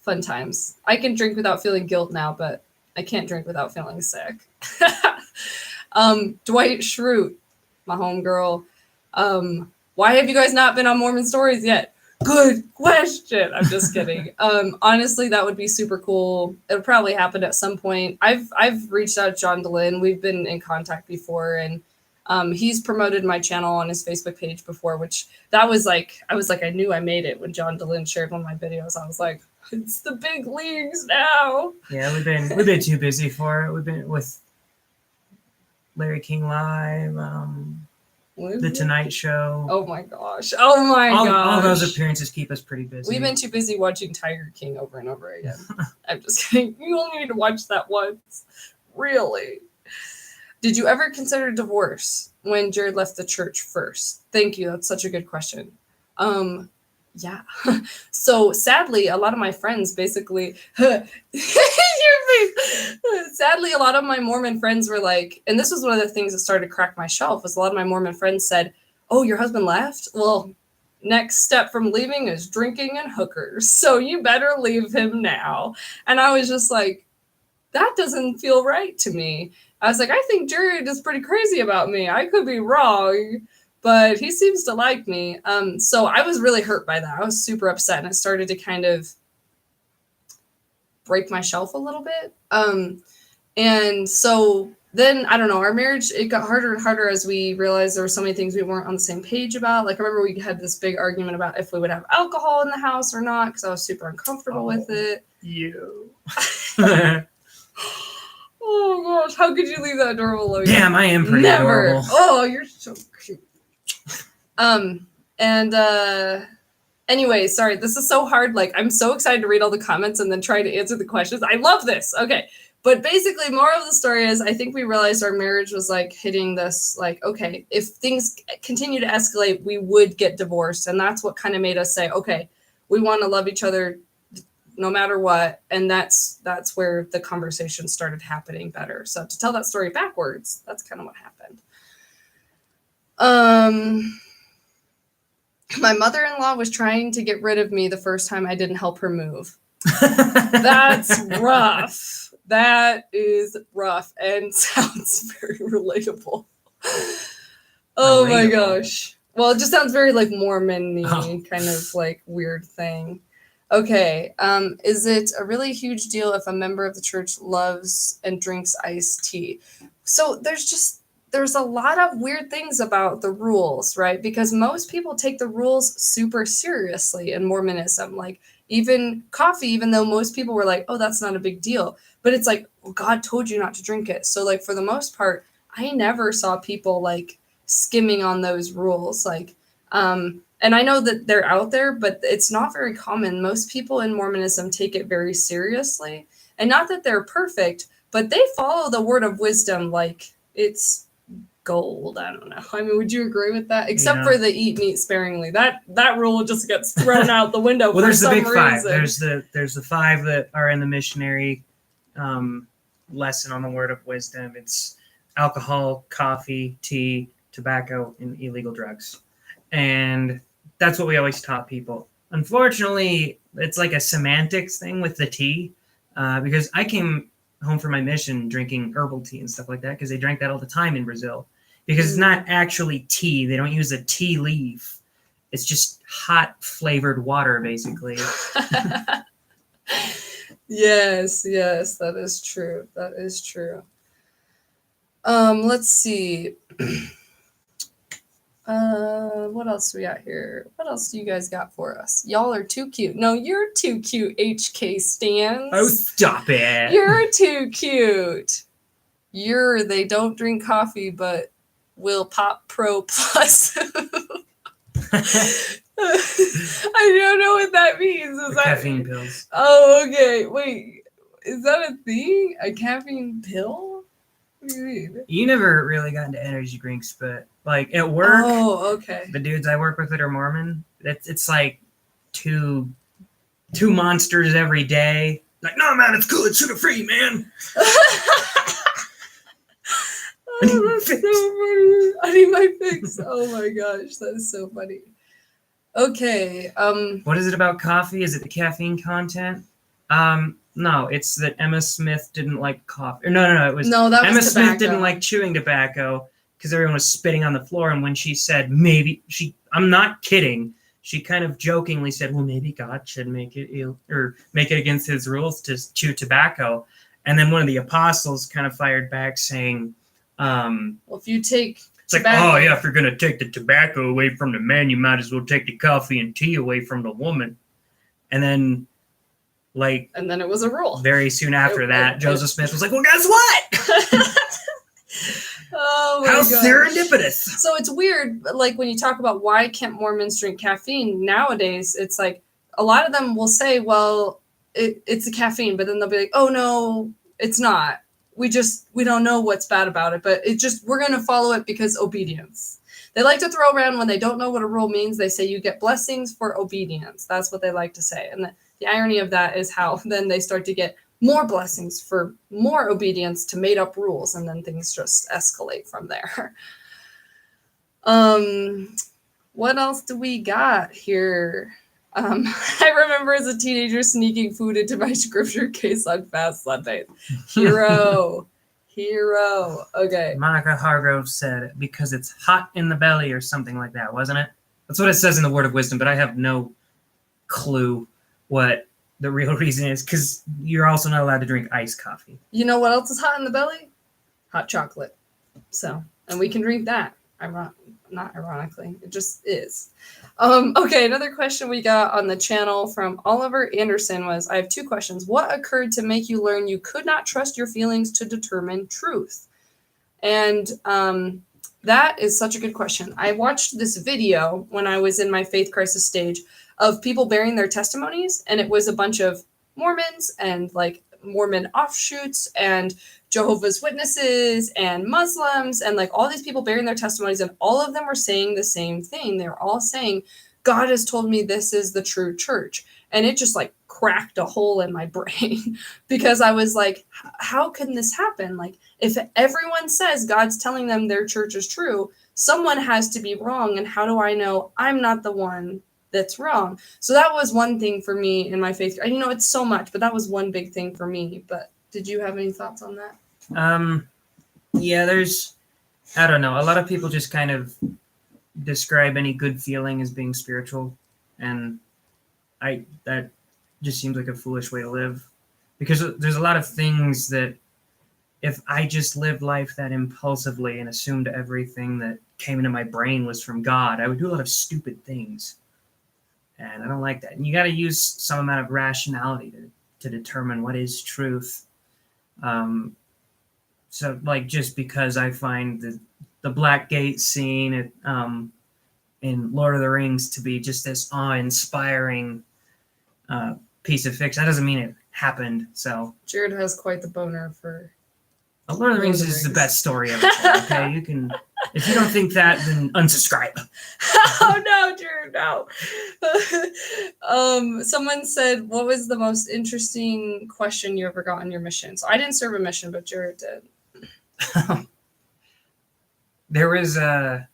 fun times. I can drink without feeling guilt now, but I can't drink without feeling sick. Dwight Schrute, my homegirl. Why have you guys not been on Mormon Stories yet? Good question. I'm just kidding. Honestly, that would be super cool. It'll probably happen at some point. I've reached out to John DeLynn. We've been in contact before, and he's promoted my channel on his Facebook page before, which I was like, I knew I made it when John DeLynn shared one of my videos. I was like, it's the big leagues now.
Yeah, we've been too busy for it. We've been with Larry King Live, The Tonight Show.
Oh my gosh. All
those appearances keep us pretty busy.
We've been too busy watching Tiger King over and over again. I'm just kidding. You only need to watch that once. Really. Did you ever consider divorce when Jared left the church first? Thank you. That's such a good question. Yeah. So sadly, a lot of my friends basically, sadly, a lot of my Mormon friends were like, and this was one of the things that started to crack my shelf, was a lot of my Mormon friends said, oh, your husband left? Well, next step from leaving is drinking and hookers. So you better leave him now. And I was just like, that doesn't feel right to me. I was like, I think Jared is pretty crazy about me. I could be wrong, but he seems to like me. So I was really hurt by that. I was super upset, and it started to kind of break my shelf a little bit. And so then, I don't know, our marriage, it got harder and harder as we realized there were so many things we weren't on the same page about. Like, I remember we had this big argument about if we would have alcohol in the house or not, because I was super uncomfortable with it.
You.
Oh gosh, how could you leave that adorable logo?
Damn, I am pretty adorable.
Oh, you're so cute. Anyway, sorry, this is so hard. Like, I'm so excited to read all the comments and then try to answer the questions. I love this. Okay. But basically, more of the story is, I think we realized our marriage was like hitting this, like, okay, if things continue to escalate, we would get divorced. And that's what kind of made us say, okay, we want to love each other no matter what. And that's where the conversation started happening better. So to tell that story backwards, that's kind of what happened. My mother-in-law was trying to get rid of me the first time I didn't help her move. That's rough. That is rough and sounds very relatable. Oh my gosh. Well, it just sounds very like Mormon-y,
Oh.
kind of like weird thing. Okay. Is it a really huge deal if a member of the church loves and drinks iced tea? So there's a lot of weird things about the rules, right? Because most people take the rules super seriously in Mormonism. Like even coffee, even though most people were like, oh, that's not a big deal. But it's like, well, God told you not to drink it. So like for the most part, I never saw people like skimming on those rules. Like, and I know that they're out there, but it's not very common. Most people in Mormonism take it very seriously. And not that they're perfect, but they follow the word of wisdom like it's gold. I don't know. I mean, would you agree with that? Except
Yeah.
for the eat meat sparingly. That rule just gets thrown out the window.
Well,
for
there's the
some
big five.
reason.
There's the five that are in the missionary lesson on the word of wisdom. It's alcohol, coffee, tea, tobacco, and illegal drugs. And that's what we always taught people. Unfortunately, it's like a semantics thing with the tea, because I came home from my mission drinking herbal tea and stuff like that because they drank that all the time in Brazil. Because it's not actually tea. They don't use a tea leaf. It's just hot flavored water, basically.
Yes, that is true. That is true. Let's see. What else we got here? What else do you guys got for us? Y'all are too cute. No, you're too cute, HK Stans.
Oh, stop it.
You're too cute. They don't drink coffee, but will pop pro plus. I don't know what that means. Is that
caffeine pills?
Oh, okay. Wait, is that a thing? A caffeine pill? What do you mean?
You never really got into energy drinks, but like at work,
Oh, okay.
the dudes I work with that are Mormon, it's like two monsters every day. Like, no, man, it's cool. It's sugar free, man.
Oh, that's so funny. I need my fix. Oh my gosh, that is so funny. Okay.
What is it about coffee? Is it the caffeine content? No, it's that Emma Smith didn't like coffee. Or no, it was
No, that
Emma
was
Smith
tobacco.
didn't like chewing tobacco because everyone was spitting on the floor. And when she said I'm not kidding. She kind of jokingly said, well, maybe God should make it against his rules to chew tobacco. And then one of the apostles kind of fired back saying,
well, if you take
it's tobacco, like, oh yeah, if you're gonna take the tobacco away from the man, you might as well take the coffee and tea away from the woman. And then
it was a rule.
Very soon after that, Joseph Smith was like, well, guess what?
Oh my
How
gosh.
serendipitous.
So it's weird, like when you talk about why can't Mormons drink caffeine nowadays, it's like a lot of them will say, well, it's the caffeine, but then they'll be like, oh no, it's not. We don't know what's bad about it, but we're going to follow it because obedience. They like to throw around when they don't know what a rule means. They say you get blessings for obedience. That's what they like to say. And the irony of that is how then they start to get more blessings for more obedience to made up rules. And then things just escalate from there. What else do we got here? I remember as a teenager sneaking food into my scripture case on fast Sundays. Hero. Okay.
Monica Hargrove said, because it's hot in the belly or something like that, wasn't it? That's what it says in the Word of Wisdom, but I have no clue what the real reason is, because you're also not allowed to drink iced coffee.
You know what else is hot in the belly? Hot chocolate. So, and we can drink that. Not ironically, it just is. Okay, another question we got on the channel from Oliver Anderson was, I have two questions. What occurred to make you learn you could not trust your feelings to determine truth? And that is such a good question. I watched this video when I was in my faith crisis stage of people bearing their testimonies, and it was a bunch of Mormons and like Mormon offshoots and Jehovah's Witnesses and Muslims and like all these people bearing their testimonies, and all of them were saying the same thing. They're all saying, God has told me this is the true church. And it just like cracked a hole in my brain because I was like, how can this happen? Like, if everyone says God's telling them their church is true, someone has to be wrong. And how do I know I'm not the one that's wrong? So that was one thing for me in my faith. You know, it's so much, but that was one big thing for me. But did you have any thoughts on that?
Yeah, I don't know. A lot of people just kind of describe any good feeling as being spiritual, and that just seems like a foolish way to live, because there's a lot of things that if I just lived life that impulsively and assumed everything that came into my brain was from God, I would do a lot of stupid things. And I don't like that. And you got to use some amount of rationality to determine what is truth. So, like, just because I find the Black Gate scene in Lord of the Rings to be just this awe-inspiring piece of fiction, that doesn't mean it happened. So
Jared has quite the boner for
Lord of the Rings is the best story ever. Okay, you can. If you don't think that, then unsubscribe.
Oh no, Jared, no. Someone said, what was the most interesting question you ever got on your mission? So I didn't serve a mission, but Jared did.
There was it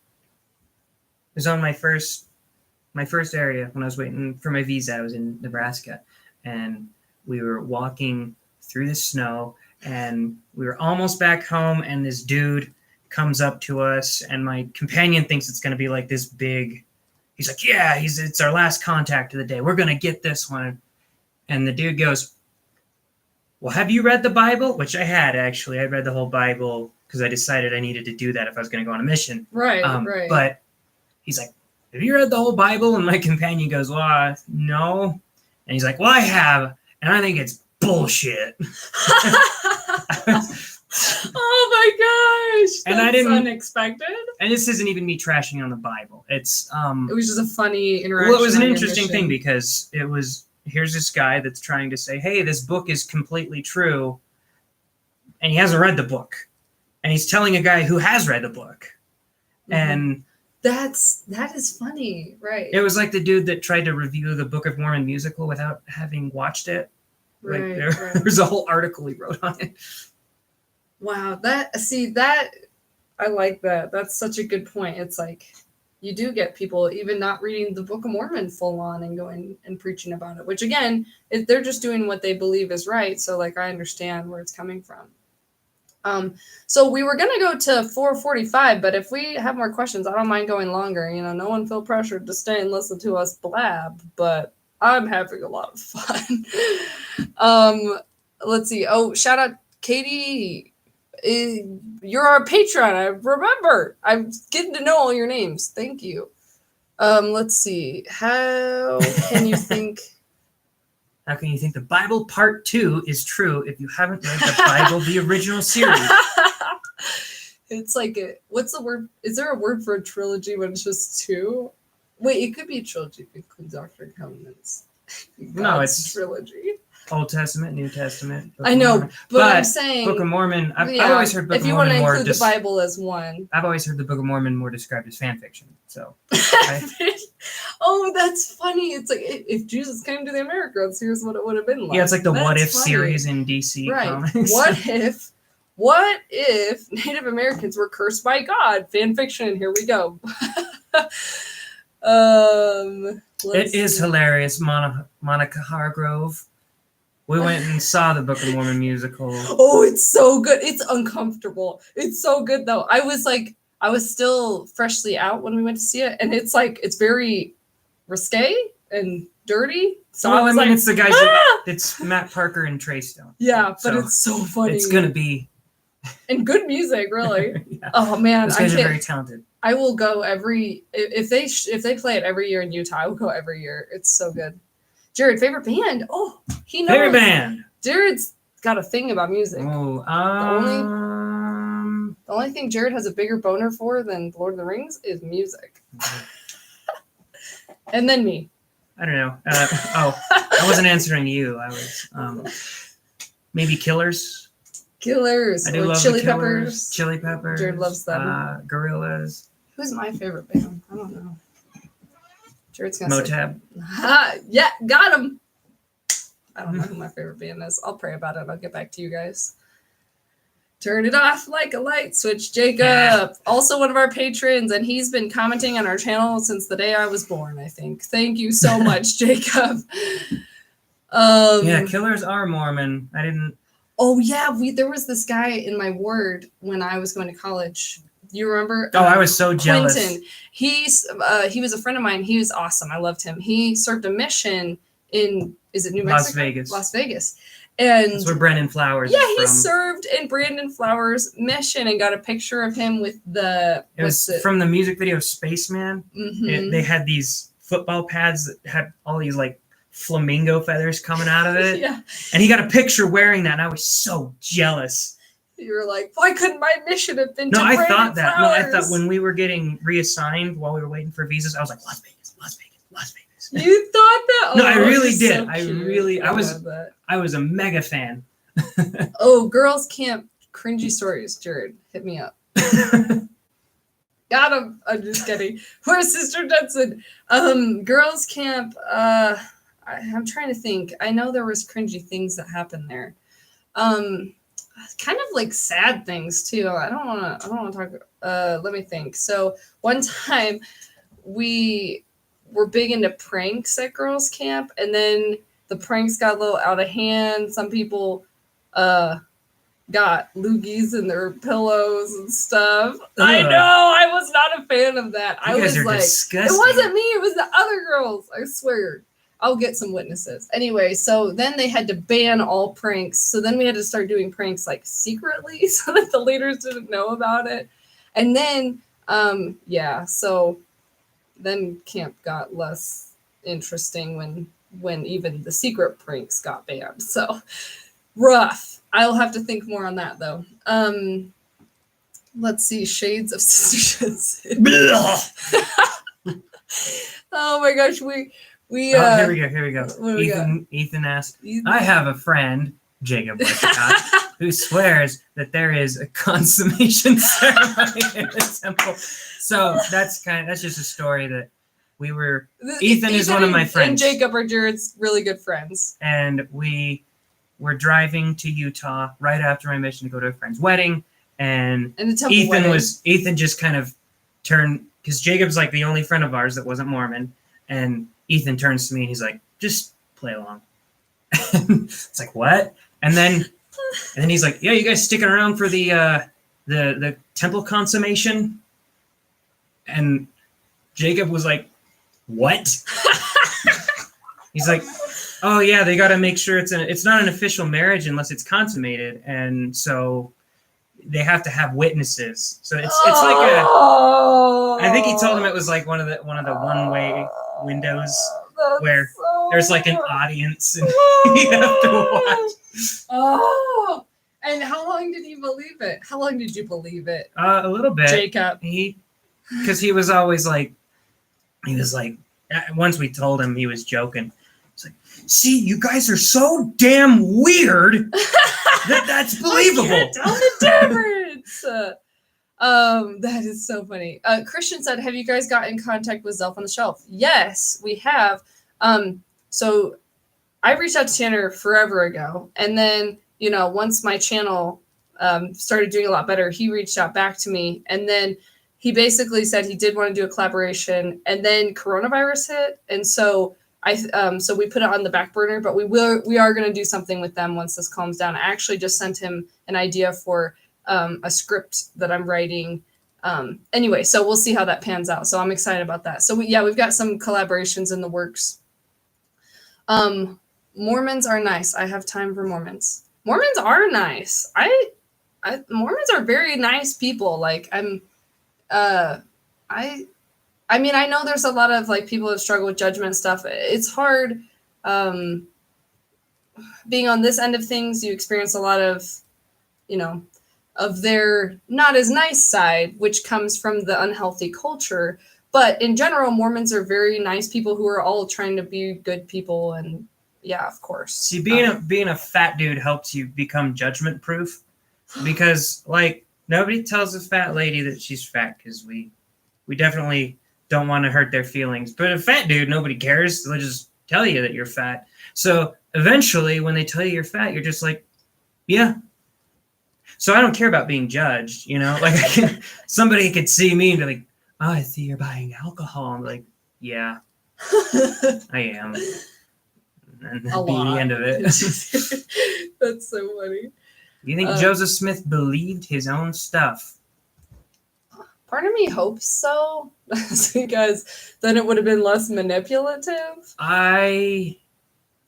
was on my first area when I was waiting for my visa. I was in Nebraska, and we were walking through the snow, and we were almost back home, and this dude comes up to us, and my companion thinks it's going to be like this big. He's like, yeah, it's our last contact of the day. We're going to get this one. And the dude goes, well, have you read the Bible? Which I had, actually. I read the whole Bible because I decided I needed to do that if I was going to go on a mission.
Right, right.
But he's like, have you read the whole Bible? And my companion goes, well, no. And he's like, well, I have. And I think it's bullshit.
Oh my gosh!
And
that's
I didn't
unexpected.
And this isn't even me trashing on the Bible. It's
it was just a funny interaction.
Well, it was an interesting thing because it was here's this guy that's trying to say, hey, this book is completely true, and he hasn't read the book, and he's telling a guy who has read the book, and
that is funny, right?
It was like the dude that tried to review the Book of Mormon musical without having watched it. Like there's a whole article he wrote on it.
Wow, that I like that. That's such a good point. It's like you do get people even not reading the Book of Mormon full on and going and preaching about it, which again, they're just doing what they believe is right. So like I understand where it's coming from. So we were gonna go to 4:45, but if we have more questions, I don't mind going longer. You know, no one feel pressured to stay and listen to us blab, but I'm having a lot of fun. Let's see. Oh, shout out Katie. You're our patron. I remember. I'm getting to know all your names. Thank you. Let's see. How can you think?
How can you think the Bible Part 2 is true if you haven't read the Bible, the original series?
It's like what's the word? Is there a word for a trilogy when it's just two? Wait, it could be a trilogy if it includes Doctrine and Covenants.
No, it's
trilogy.
Old Testament, New Testament.
I know, but I'm saying
Book of Mormon. I've always heard Book of Mormon more. If you want to include
the Bible as one,
I've always heard the Book of Mormon more described as fan fiction. So,
oh, that's funny. It's like if Jesus came to the Americas, here's what it would have been like.
Yeah, it's like the What If series in DC Comics.
What if Native Americans were cursed by God? Fan fiction. Here we go.
It is hilarious, Monica Hargrove. We went and saw the Book of Mormon musical.
Oh, it's so good. It's uncomfortable. It's so good though. I was still freshly out when we went to see it, and it's like it's very risque and dirty. So
well,
I
mean, it's the guys. It's Matt Parker and Trey Stone.
Yeah, but it's so funny.
It's gonna be
and good music, really.
Yeah.
Oh man,
those guys are very talented.
I will go if they play it every year in Utah. I will go every year. It's so good. Jared, favorite band? Oh, he knows.
Favorite band.
Jared's got a thing about music.
Oh,
the only thing Jared has a bigger boner for than Lord of the Rings is music. And then me.
I don't know. I wasn't answering you. I was maybe Killers.
Killers.
I do love
Chili
the Killers.
Peppers.
Chili Peppers.
Jared loves them.
Gorillas.
Who's my favorite band? I don't know. Jared's gonna
Motab.
Say, yeah, got him. I don't know who my favorite band is. I'll pray about it. I'll get back to you guys. Turn it off like a light switch, Jacob. Also one of our patrons, and he's been commenting on our channel since the day I was born, I think. Thank you so much, Jacob.
Yeah, Killers are Mormon. I didn't.
Oh, yeah. There was this guy in my ward when I was going to college You remember?
Oh, I was so jealous.
Quentin. He was a friend of mine. He was awesome. I loved him. He served a mission in, is it New Mexico?
Las Vegas.
Las Vegas. And
that's where Brendan Flowers
yeah,
is
he
from.
served in Brandon Flowers' mission and got a picture of him with the.
It was from the music video Spaceman.
Mm-hmm.
They had these football pads that had all these like flamingo feathers coming out of it.
Yeah.
And he got a picture wearing that, and I was so jealous.
You were like, why couldn't my mission have been
No,
to
I
Brandon
thought that.
Flowers?
No, I thought when we were getting reassigned while we were waiting for visas, I was like, Las Vegas, Las Vegas, Las Vegas.
You thought that?
No, I really
that's
did.
so
I
cute.
really, I
love that.
was a mega fan.
Oh, girls camp cringy stories. Jared, hit me up. Got him. I'm just kidding. Where's Sister Judson? Girls camp. I'm trying to think. I know there was cringy things that happened there. Kind of like sad things too. I don't want to talk. Let me think. So one time we were big into pranks at girls camp, and then the pranks got a little out of hand. Some people got loogies in their pillows and stuff. I know. I was not a fan of that.
You
I
guys
was
are
like,
disgusting.
it wasn't me. It was the other girls. I swear. I'll get some witnesses. Anyway, so then they had to ban all pranks. So then we had to start doing pranks like secretly so that the leaders didn't know about it. And then, so then camp got less interesting when even the secret pranks got banned. So rough. I'll have to think more on that though. Let's see. Shades of Sister Jensen. Oh my gosh.
Here we go.
What do we got?
Ethan asked, I have a friend, Jacob Westcott, who swears that there is a consummation ceremony in the temple. So that's just a story that we were. Ethan is one of my friends.
And Jacob are Jared's really good friends.
And we were driving to Utah right after my mission to go to a friend's wedding. And Ethan just kind of turned, because Jacob's like the only friend of ours that wasn't Mormon. And Ethan turns to me and he's like, just play along. It's like, what? And then he's like, yeah, you guys sticking around for the temple consummation? And Jacob was like, what? He's like, oh yeah, they got to make sure it's not an official marriage unless it's consummated. And so they have to have witnesses. So it's like I think he told him it was like one of the one-way windows where there's like an audience and you have to watch.
Oh, and how long did you believe it? How long did you believe it?
A little bit.
Jacob.
Because he was always like, once we told him, he was joking. It's like, see, you guys are so damn weird that's believable.
I can't tell the difference. That is so funny. Christian said, have you guys got in contact with Zelf on the Shelf? Yes, we have. So I reached out to Tanner forever ago. And then, once my channel started doing a lot better, he reached out back to me. And then he basically said he did want to do a collaboration. And then coronavirus hit. And so so we put it on the back burner, but we are going to do something with them once this calms down. I actually just sent him an idea for a script that I'm writing. Anyway, so we'll see how that pans out. So I'm excited about that. So we've got some collaborations in the works. Mormons are nice. I have time for Mormons. Mormons are nice. Mormons are very nice people. Like I know there's a lot of like people that struggle with judgment stuff. It's hard being on this end of things. You experience a lot of, of their not as nice side, which comes from the unhealthy culture. But in general, Mormons are very nice people who are all trying to be good people. And yeah, of course.
See, being a fat dude helps you become judgment proof, because like nobody tells a fat lady that she's fat, because we definitely don't want to hurt their feelings. But a fat dude, nobody cares. They'll just tell you that you're fat. So eventually when they tell you you're fat, you're just like, yeah. So I don't care about being judged, like somebody could see me and be like, oh, I see you're buying alcohol. I'm like, yeah, I am. And that'd be the end of it.
That's so funny.
You think Joseph Smith believed his own stuff?
Part of me hopes so, because then it would have been less manipulative.
I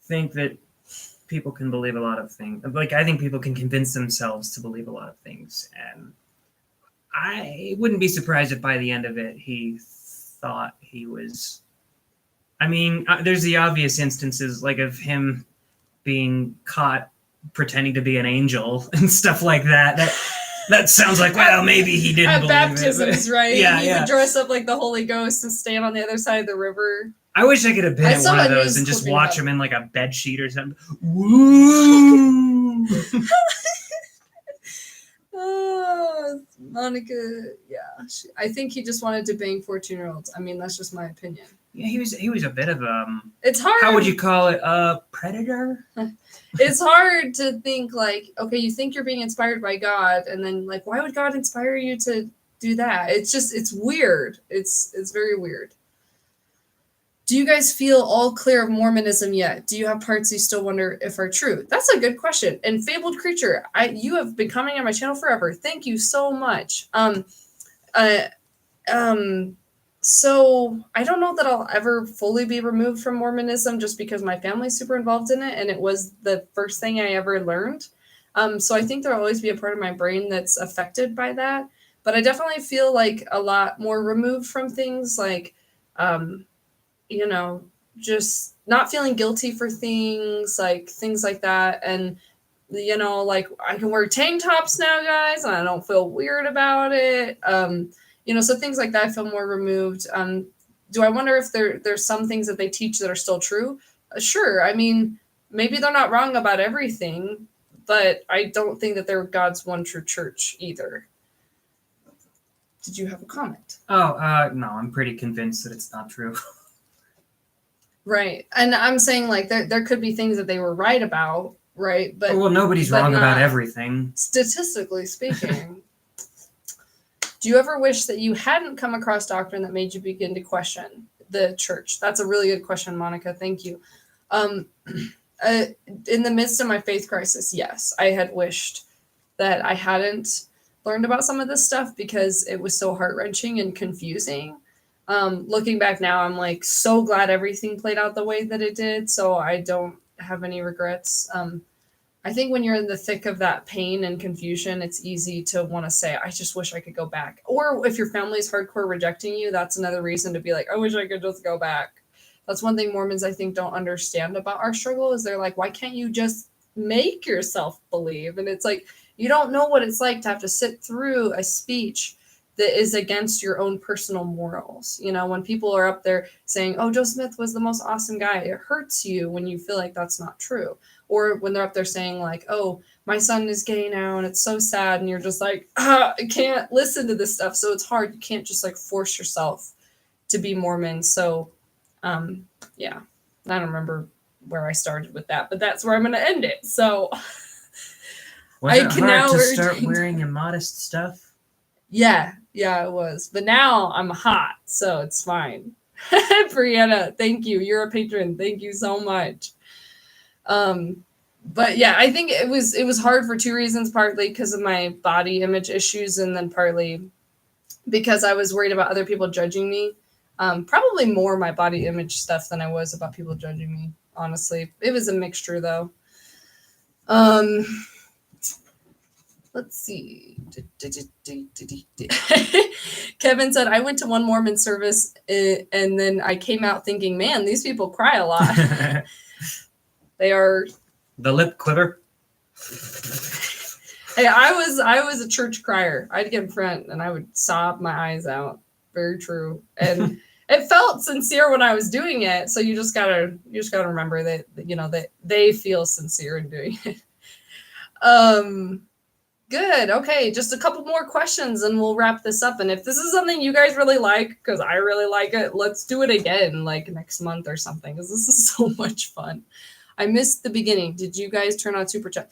think that people can believe a lot of things. Like, I think people can convince themselves to believe a lot of things. And I wouldn't be surprised if by the end of it, he thought he was... I mean, there's the obvious instances, like, of him being caught pretending to be an angel and stuff like that. That sounds like, well, maybe he didn't
At
believe
baptisms,
it.
right?
Yeah,
He
yeah.
would dress up like the Holy Ghost and stand on the other side of the river.
I wish I could have been
I
at
saw
one of
a
those
news
and just
clipping
watch
about
him in like a bed sheet or something. Woo!
Oh, Monica, yeah. I think he just wanted to bang 14-year-olds. I mean, that's just my opinion.
Yeah, he was a bit of
It's hard.
how would you call it? A predator?
It's hard to think like, okay, you think you're being inspired by God, and then like, why would God inspire you to do that? It's weird. It's very weird. Do you guys feel all clear of Mormonism yet? Do you have parts you still wonder if are true? That's a good question. And Fabled Creature, you have been coming on my channel forever. Thank you so much. So I don't know that I'll ever fully be removed from Mormonism just because my family's super involved in it, and it was the first thing I ever learned. So I think there'll always be a part of my brain that's affected by that. But I definitely feel like a lot more removed from things like, you know, just not feeling guilty for things like that. And, you know, like I can wear tank tops now, guys, and I don't feel weird about it. You know, so things like that I feel more removed. Do I wonder if there's some things that they teach that are still true? Sure. I mean, maybe they're not wrong about everything, but I don't think that they're God's one true church either. Did you have a comment?
Oh, no, I'm pretty convinced that it's not true.
Right. And I'm saying like there could be things that they were right about, right? But
well, nobody's wrong about everything.
Statistically speaking. Do you ever wish that you hadn't come across doctrine that made you begin to question the church? That's a really good question, Monica. Thank you. In the midst of my faith crisis, yes, I had wished that I hadn't learned about some of this stuff because it was so heart-wrenching and confusing. Looking back now, I'm like so glad everything played out the way that it did, so I don't have any regrets. I think when you're in the thick of that pain and confusion, it's easy to want to say, I just wish I could go back. Or if your family's hardcore rejecting you, that's another reason to be like, I wish I could just go back. That's one thing Mormons, I think, don't understand about our struggle is they're like, why can't you just make yourself believe? And it's like, you don't know what it's like to have to sit through a speech that is against your own personal morals. You know, when people are up there saying, oh, Joe Smith was the most awesome guy, it hurts you when you feel like that's not true. Or when they're up there saying like, oh, my son is gay now and it's so sad. And you're just like, I can't listen to this stuff. So it's hard. You can't just like force yourself to be Mormon. So, yeah, I don't remember where I started with that, but that's where I'm going to end it. So
Was it hard to start wearing immodest stuff?
Yeah, it was. But now I'm hot, so it's fine. Brianna, thank you. You're a patron. Thank you so much. But yeah, I think it was hard for two reasons, partly because of my body image issues, and then partly because I was worried about other people judging me. Probably more my body image stuff than I was about people judging me, honestly. It was a mixture though. Let's see. Kevin said, I went to one Mormon service and then I came out thinking, man, these people cry a lot. They are...
The lip quiver.
Hey, I was a church crier. I'd get in front and I would sob my eyes out. Very true. And it felt sincere when I was doing it. So you just gotta remember that, you know, that they feel sincere in doing it. Good. Okay, just a couple more questions and we'll wrap this up. And if this is something you guys really like, because I really like it, let's do it again like next month or something, because this is so much fun. I missed the beginning. Did you guys turn on Super Chat?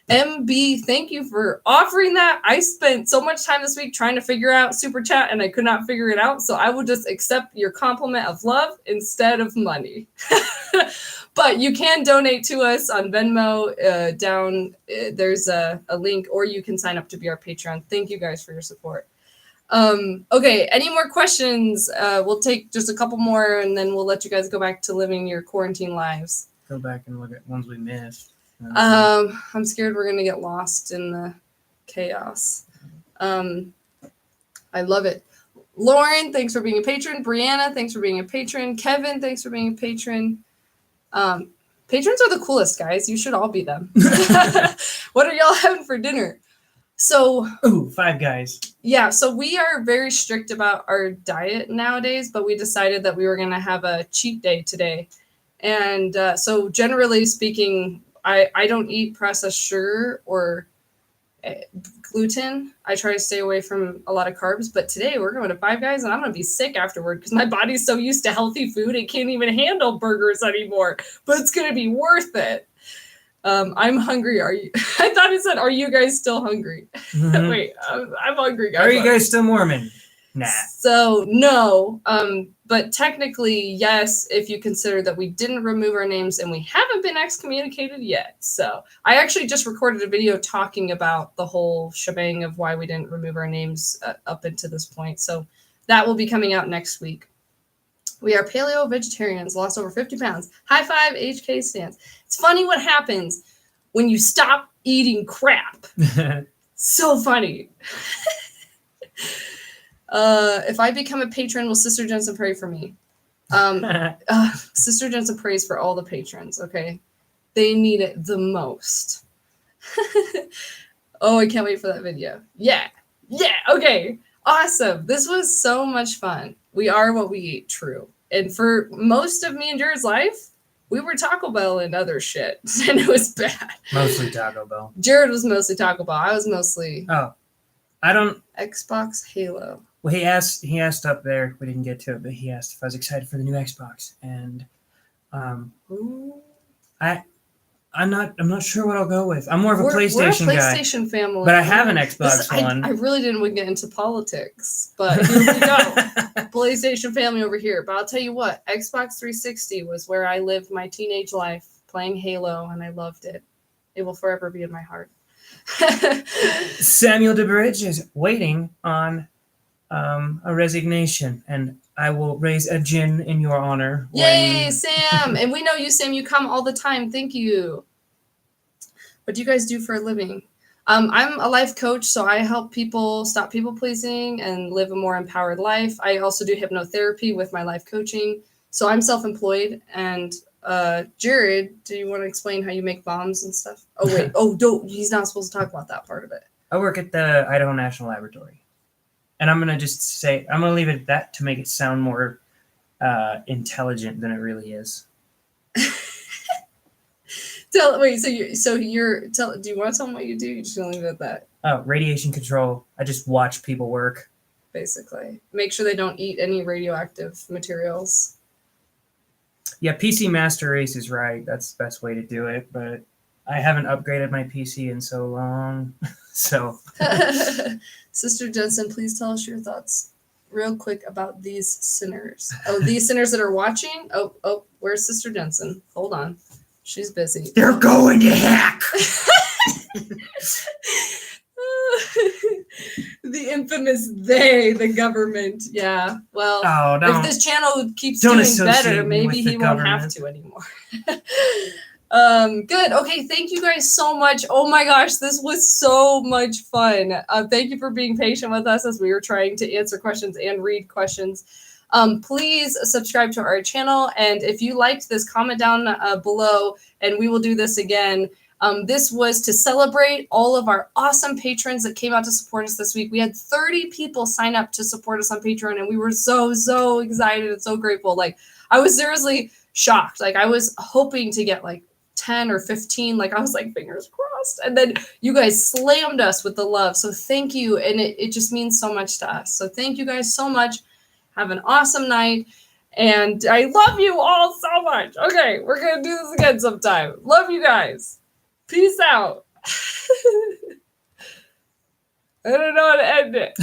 MB, thank you for offering that. I spent so much time this week trying to figure out Super Chat and I could not figure it out. So I will just accept your compliment of love instead of money. But you can donate to us on Venmo. Down there's a link, or you can sign up to be our Patreon. Thank you guys for your support. Okay, any more questions? We'll take just a couple more and then we'll let you guys go back to living your quarantine lives.
Go back and look at ones we missed.
I'm scared we're gonna get lost in the chaos. I love it. Lauren, thanks for being a patron. Brianna, thanks for being a patron. Kevin, thanks for being a patron. Patrons are the coolest, guys. You should all be them. What are y'all having for dinner? So,
ooh, Five Guys.
Yeah, so we are very strict about our diet nowadays, but we decided that we were going to have a cheat day today. And so generally speaking, I don't eat processed sugar or gluten. I try to stay away from a lot of carbs, but today we're going to Five Guys and I'm going to be sick afterward because my body's so used to healthy food, it can't even handle burgers anymore, but it's going to be worth it. I'm hungry. Are you? I thought it said, are you guys still hungry?
Mm-hmm.
Wait, I'm hungry, guys.
Are you guys still Mormon? Nah.
So no, but technically yes, if you consider that we didn't remove our names and we haven't been excommunicated yet. So I actually just recorded a video talking about the whole shebang of why we didn't remove our names up until this point. So that will be coming out next week. We are paleo vegetarians, lost over 50 pounds. High five, HK stance. It's funny what happens when you stop eating crap. So funny. If I become a patron, will Sister Jensen pray for me? Sister Jensen prays for all the patrons, okay? They need it the most. Oh, I can't wait for that video. Yeah, okay. Awesome. This was so much fun. We are what we eat, true. And for most of me and Jared's life, we were Taco Bell and other shit. And it was bad.
Mostly Taco Bell.
Jared was mostly Taco Bell. I was mostly
Xbox
Halo.
Well, he asked up there, we didn't get to it, but he asked if I was excited for the new Xbox. And I'm not sure what I'll go with. I'm more of a PlayStation guy.
We're a PlayStation family.
But I have an Xbox One.
I really didn't want to get into politics, but here we go. PlayStation family over here. But I'll tell you what, Xbox 360 was where I lived my teenage life playing Halo, and I loved it. It will forever be in my heart.
Samuel DeBridge is waiting on a resignation, and I will raise a gin in your honor.
Yay, Sam! And we know you, Sam. You come all the time. Thank you. What do you guys do for a living? I'm a life coach, so I help people stop people pleasing and live a more empowered life. I also do hypnotherapy with my life coaching. So I'm self-employed. And Jared, do you want to explain how you make bombs and stuff? Oh, wait. Don't. He's not supposed to talk about that part of it.
I work at the Idaho National Laboratory. And I'm going to leave it at that to make it sound more intelligent than it really is.
Do you want to tell them what you do? You're just going to leave it at that.
Oh, radiation control. I just watch people work.
Basically. Make sure they don't eat any radioactive materials.
Yeah, PC Master Race is right. That's the best way to do it. But I haven't upgraded my PC in so long. So,
Sister Jensen, please tell us your thoughts real quick about these sinners. Oh, these sinners that are watching? Oh, where's Sister Jensen? Hold on. She's busy.
They're going to heck!
The infamous they, the government. Yeah. Well, if this channel keeps doing better, maybe he won't have to anymore. Good. Okay, thank you guys so much. Oh my gosh, this was so much fun. Thank you for being patient with us as we were trying to answer questions and read questions. Please subscribe to our channel, and if you liked this, comment down below, and we will do this again. This was to celebrate all of our awesome patrons that came out to support us this week. We had 30 people sign up to support us on Patreon, and we were so excited and so grateful. Like, I was seriously shocked. Like, I was hoping to get like 10 or 15. Like, I was like, fingers crossed. And then you guys slammed us with the love. So thank you. And it just means so much to us. So thank you guys so much. Have an awesome night. And I love you all so much. Okay, we're going to do this again sometime. Love you guys. Peace out. I don't know how to end it.